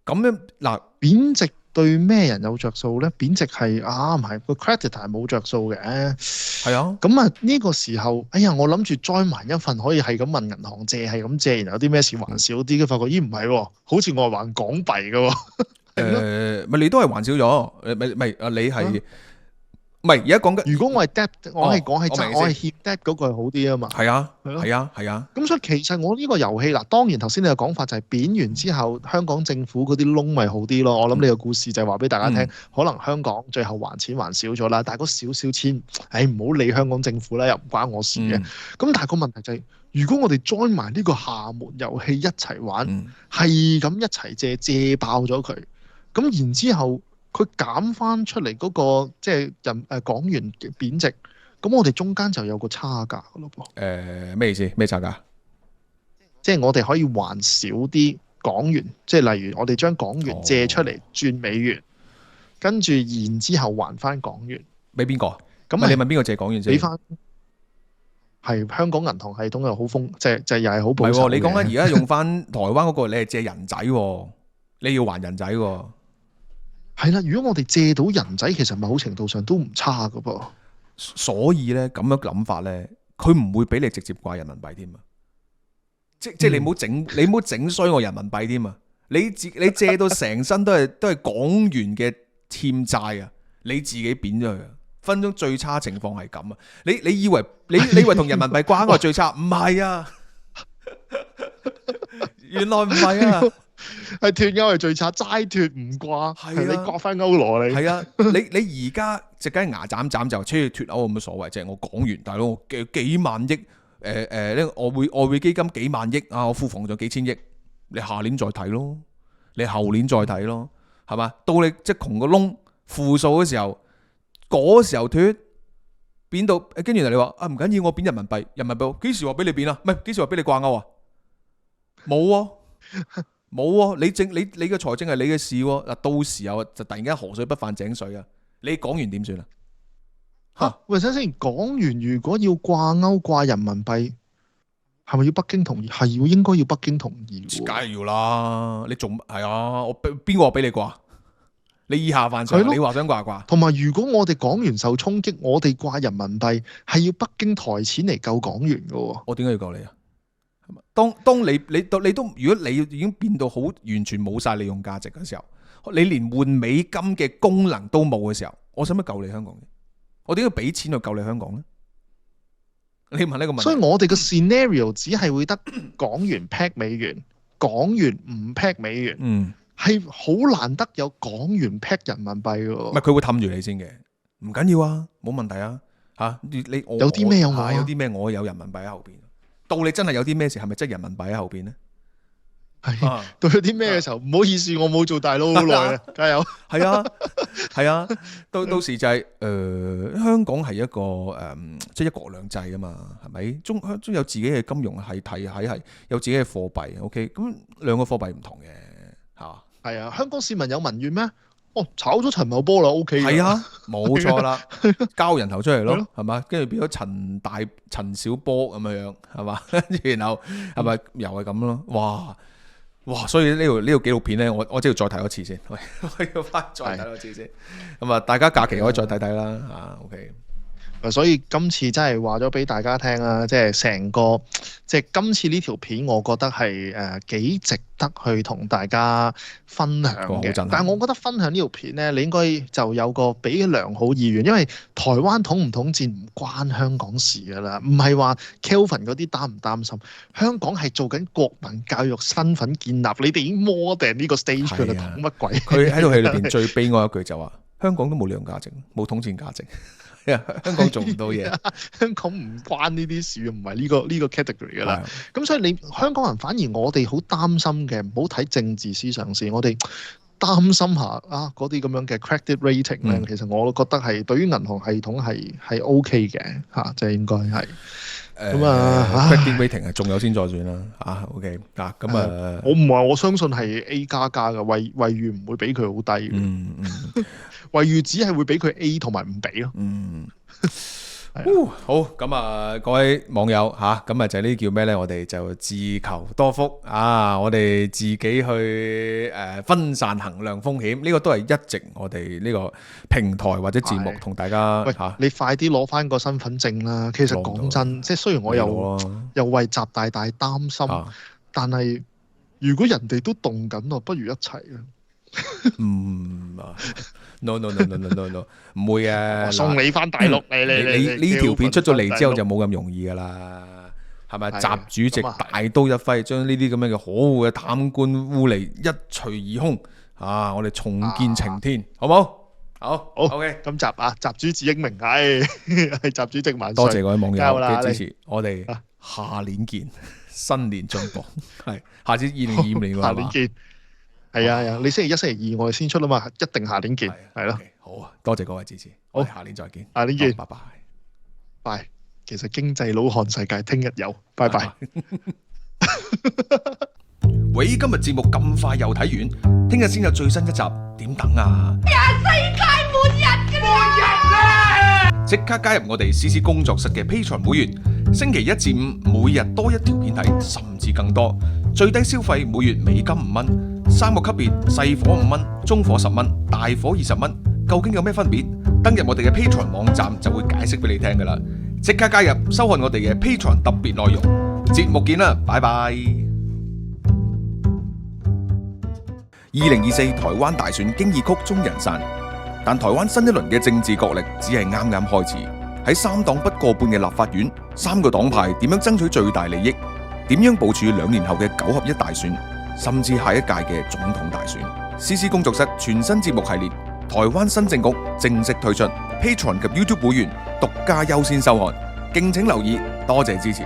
咁樣嗱，貶值對咩人有着數咧？貶值係唔係個 creditor 係冇着數嘅，係啊。咁啊呢個時候，哎呀，我諗住 join 埋一份可以係咁問銀行借，係咁借，然後有啲咩事還少啲，跟發覺咦唔係喎，好似我係還港幣嘅喎。咪你都係還少咗，你係。唔係而家講緊，如果我係 debt，我係講係債，我係欠 debt 嗰個係好啲啊嘛。係啊。咁所以其實我呢個遊戲嗱，當然頭先你嘅講法就係貶完之後，香港政府嗰啲窿咪好啲咯。我諗你個故事就係話俾大家聽，可能香港最後還錢還少咗啦，但係嗰少少錢，唔好理香港政府啦，又唔關我事嘅。咁但係個問題就係，如果我哋 join 埋呢個廈門遊戲一齊玩，係咁一齊借爆咗佢，咁然之後。佢減翻出嚟嗰個即係港元貶值，咁我哋中間就有個差價噶咯噃。咩意思？咩差價？即係我哋可以還少啲港元，即係例如我哋將港元借出嚟轉美元，跟住然之後還翻港元。俾邊個？咁你問邊個借港元先？俾翻係香港銀行系統又好即係又係好保守嘅。你講緊而家用翻台灣嗰個，你係借人仔，你要還人仔喎。係啦，如果我哋借到人仔，其實某程度上都唔差噶噃。所以咧咁樣諗法咧，佢唔會俾你直接掛人民幣添啊！即係你唔好整衰我人民幣添啊！你借到成身都係港元嘅欠債啊！你自己貶咗佢啊！分鐘最差情況係咁啊！你以為同人民幣掛鈎最差？唔係啊！原來唔係啊！係脫歐係最差，齋脫唔掛，係你掛翻歐羅嚟。係啊，你而家隻雞牙斬就出去脫歐有乜所謂啫？我港元大佬，我幾萬億呢個外匯基金幾萬億啊，我庫房仲幾千億，你下年再睇咯，你後年再睇咯，係嘛？到你即係窮個窿負數嘅時候，嗰時候脫貶到，跟住你話唔緊要，我貶人民幣幾時話俾你貶啊？唔係幾時話俾你掛鈎啊？冇啊！冇喎，你嘅財政係你嘅事喎。嗱，到時候就突然間河水不犯井水啊！你港元點算啊？喂，等先，港元如果要掛鈎掛人民幣，係咪要北京同意？係應該要北京同意。梗係要啦！你仲係啊？我邊個話俾你掛？你以下犯上，係咯你話想掛掛？同埋如果我哋港元受衝擊，我哋掛人民幣係要北京抬錢嚟救港元㗎喎。我點解要救你啊？當你都如果你已經變到好完全冇晒利用價值嘅時候，你連換美金嘅功能都冇嘅時候，我使乜救你香港嘅？我點解要俾錢去救你香港咧？你問呢個問題。所以我哋嘅 scenario 只係會得港元 peg 美元，港元唔 peg 美元，係好難得有港元 peg 人民幣嘅。唔係佢會氹住你先嘅，唔緊要啊，冇問題啊。嚇你有啲咩有我啊？有啲咩我有人民幣喺後邊。到你真係有啲咩事，係咪真係人民幣喺後邊咧？係到有啲咩嘅時候，唔好意思，我冇做大佬好耐啊，加油！係啊，到時就係香港係一個即係一國兩制啊嘛，係咪？中有自己嘅金融體系，有自己嘅貨幣。OK， 咁兩個貨幣唔同嘅嚇。係啊，香港市民有民怨咩？炒咗陳茂波啦 ，OK 係啊，冇錯啦，交人頭出嚟咯，係嘛？跟住變咗陳小波咁樣，係嘛？跟住然後係咪又係咁咯？哇！所以呢條紀錄片咧，我真係要再睇多次先，我要翻再睇多次先。咁啊，大家假期可以再睇睇啦。OK。所以今次真係話咗俾大家聽啦，即係成個即係今次呢條片，我覺得係幾值得去同大家分享嘅。但係我覺得分享呢條片咧，你應該就有個俾良好意願，因為台灣統唔統戰唔關香港事㗎啦，唔係話 Kelvin 嗰啲擔唔擔心，香港係做緊國民教育身份建立，你哋已經 more than 呢個 stage 㗎啦，統乜鬼？佢喺套戲裏邊最悲哀一句就話：香港都冇利用價值，冇統戰價值。香港做唔到嘢，香港唔關呢啲事，唔係呢個 category 噶啦。咁所以你香港人反而我哋好擔心嘅，唔好睇政治思想先，我哋擔心下啊嗰啲咁樣嘅 credit rating 咧，其實我覺得係對於銀行系統係 OK 嘅嚇，即係應該係。咁credit rating 係仲有先再算啦。OK 咁我唔話我相信係 A 加加嘅，惠譽唔會比佢好低嘅。惠譽只係會俾佢 A 同埋唔俾咯。好咁啊，各位網友咁啊就呢啲叫咩咧？我哋就自求多福啊！我哋自己去分散衡量風險，呢個都係一直我哋呢個平台或者節目同大家你快啲攞翻個身份證啦！其實講真，即係雖然我又為習大大擔心，但係如果人哋都動緊咯，不如一齊啊！No， 唔會啊！送你翻大陸，你呢條片出咗嚟之後就冇咁容易噶啦，係咪？習主席大刀一揮，將呢啲咁樣嘅可惡嘅貪官污吏一錘而空啊！我哋重建晴天，好冇？好 ，OK。今集習主子英明，係習主席萬歲！多謝各位網友嘅支持，我哋下年見，新年進步，係下次2025年下年見。係啊，你星期一、星期二我哋先出啊嘛，一定下年見，係咯。好啊，多謝各位支持，好，下年再見，下年見，拜拜，拜。其實經濟佬看世界，聽日有，拜拜。喂，今日節目咁快又睇完，聽日先有最新一集，點等啊？世界末日啦！即刻加入我哋 CC 工作室嘅 Patreon 會員，星期一至五每日多一條片睇，甚至更多。最低消費每月美金5蚊，3個級別，細火5蚊，中火10蚊，大火20蚊。究竟有咩分別？登入我哋嘅 Patreon 網站就會解釋俾你聽噶啦。即刻加入，收看我哋嘅 Patreon 特別內容。節目見啦，拜拜。2024台灣大選經已曲終人散，但台灣新一輪嘅政治角力只係啱啱開始。喺3黨不過半嘅立法院，3個黨派點樣爭取最大利益？點樣部署2年後嘅9合1大選，甚至下一屆嘅總統大選？CC 工作室全新節目系列《台灣新政局》正式推出，Patreon 及 YouTube 會員獨家優先收看，敬請留意，多謝支持。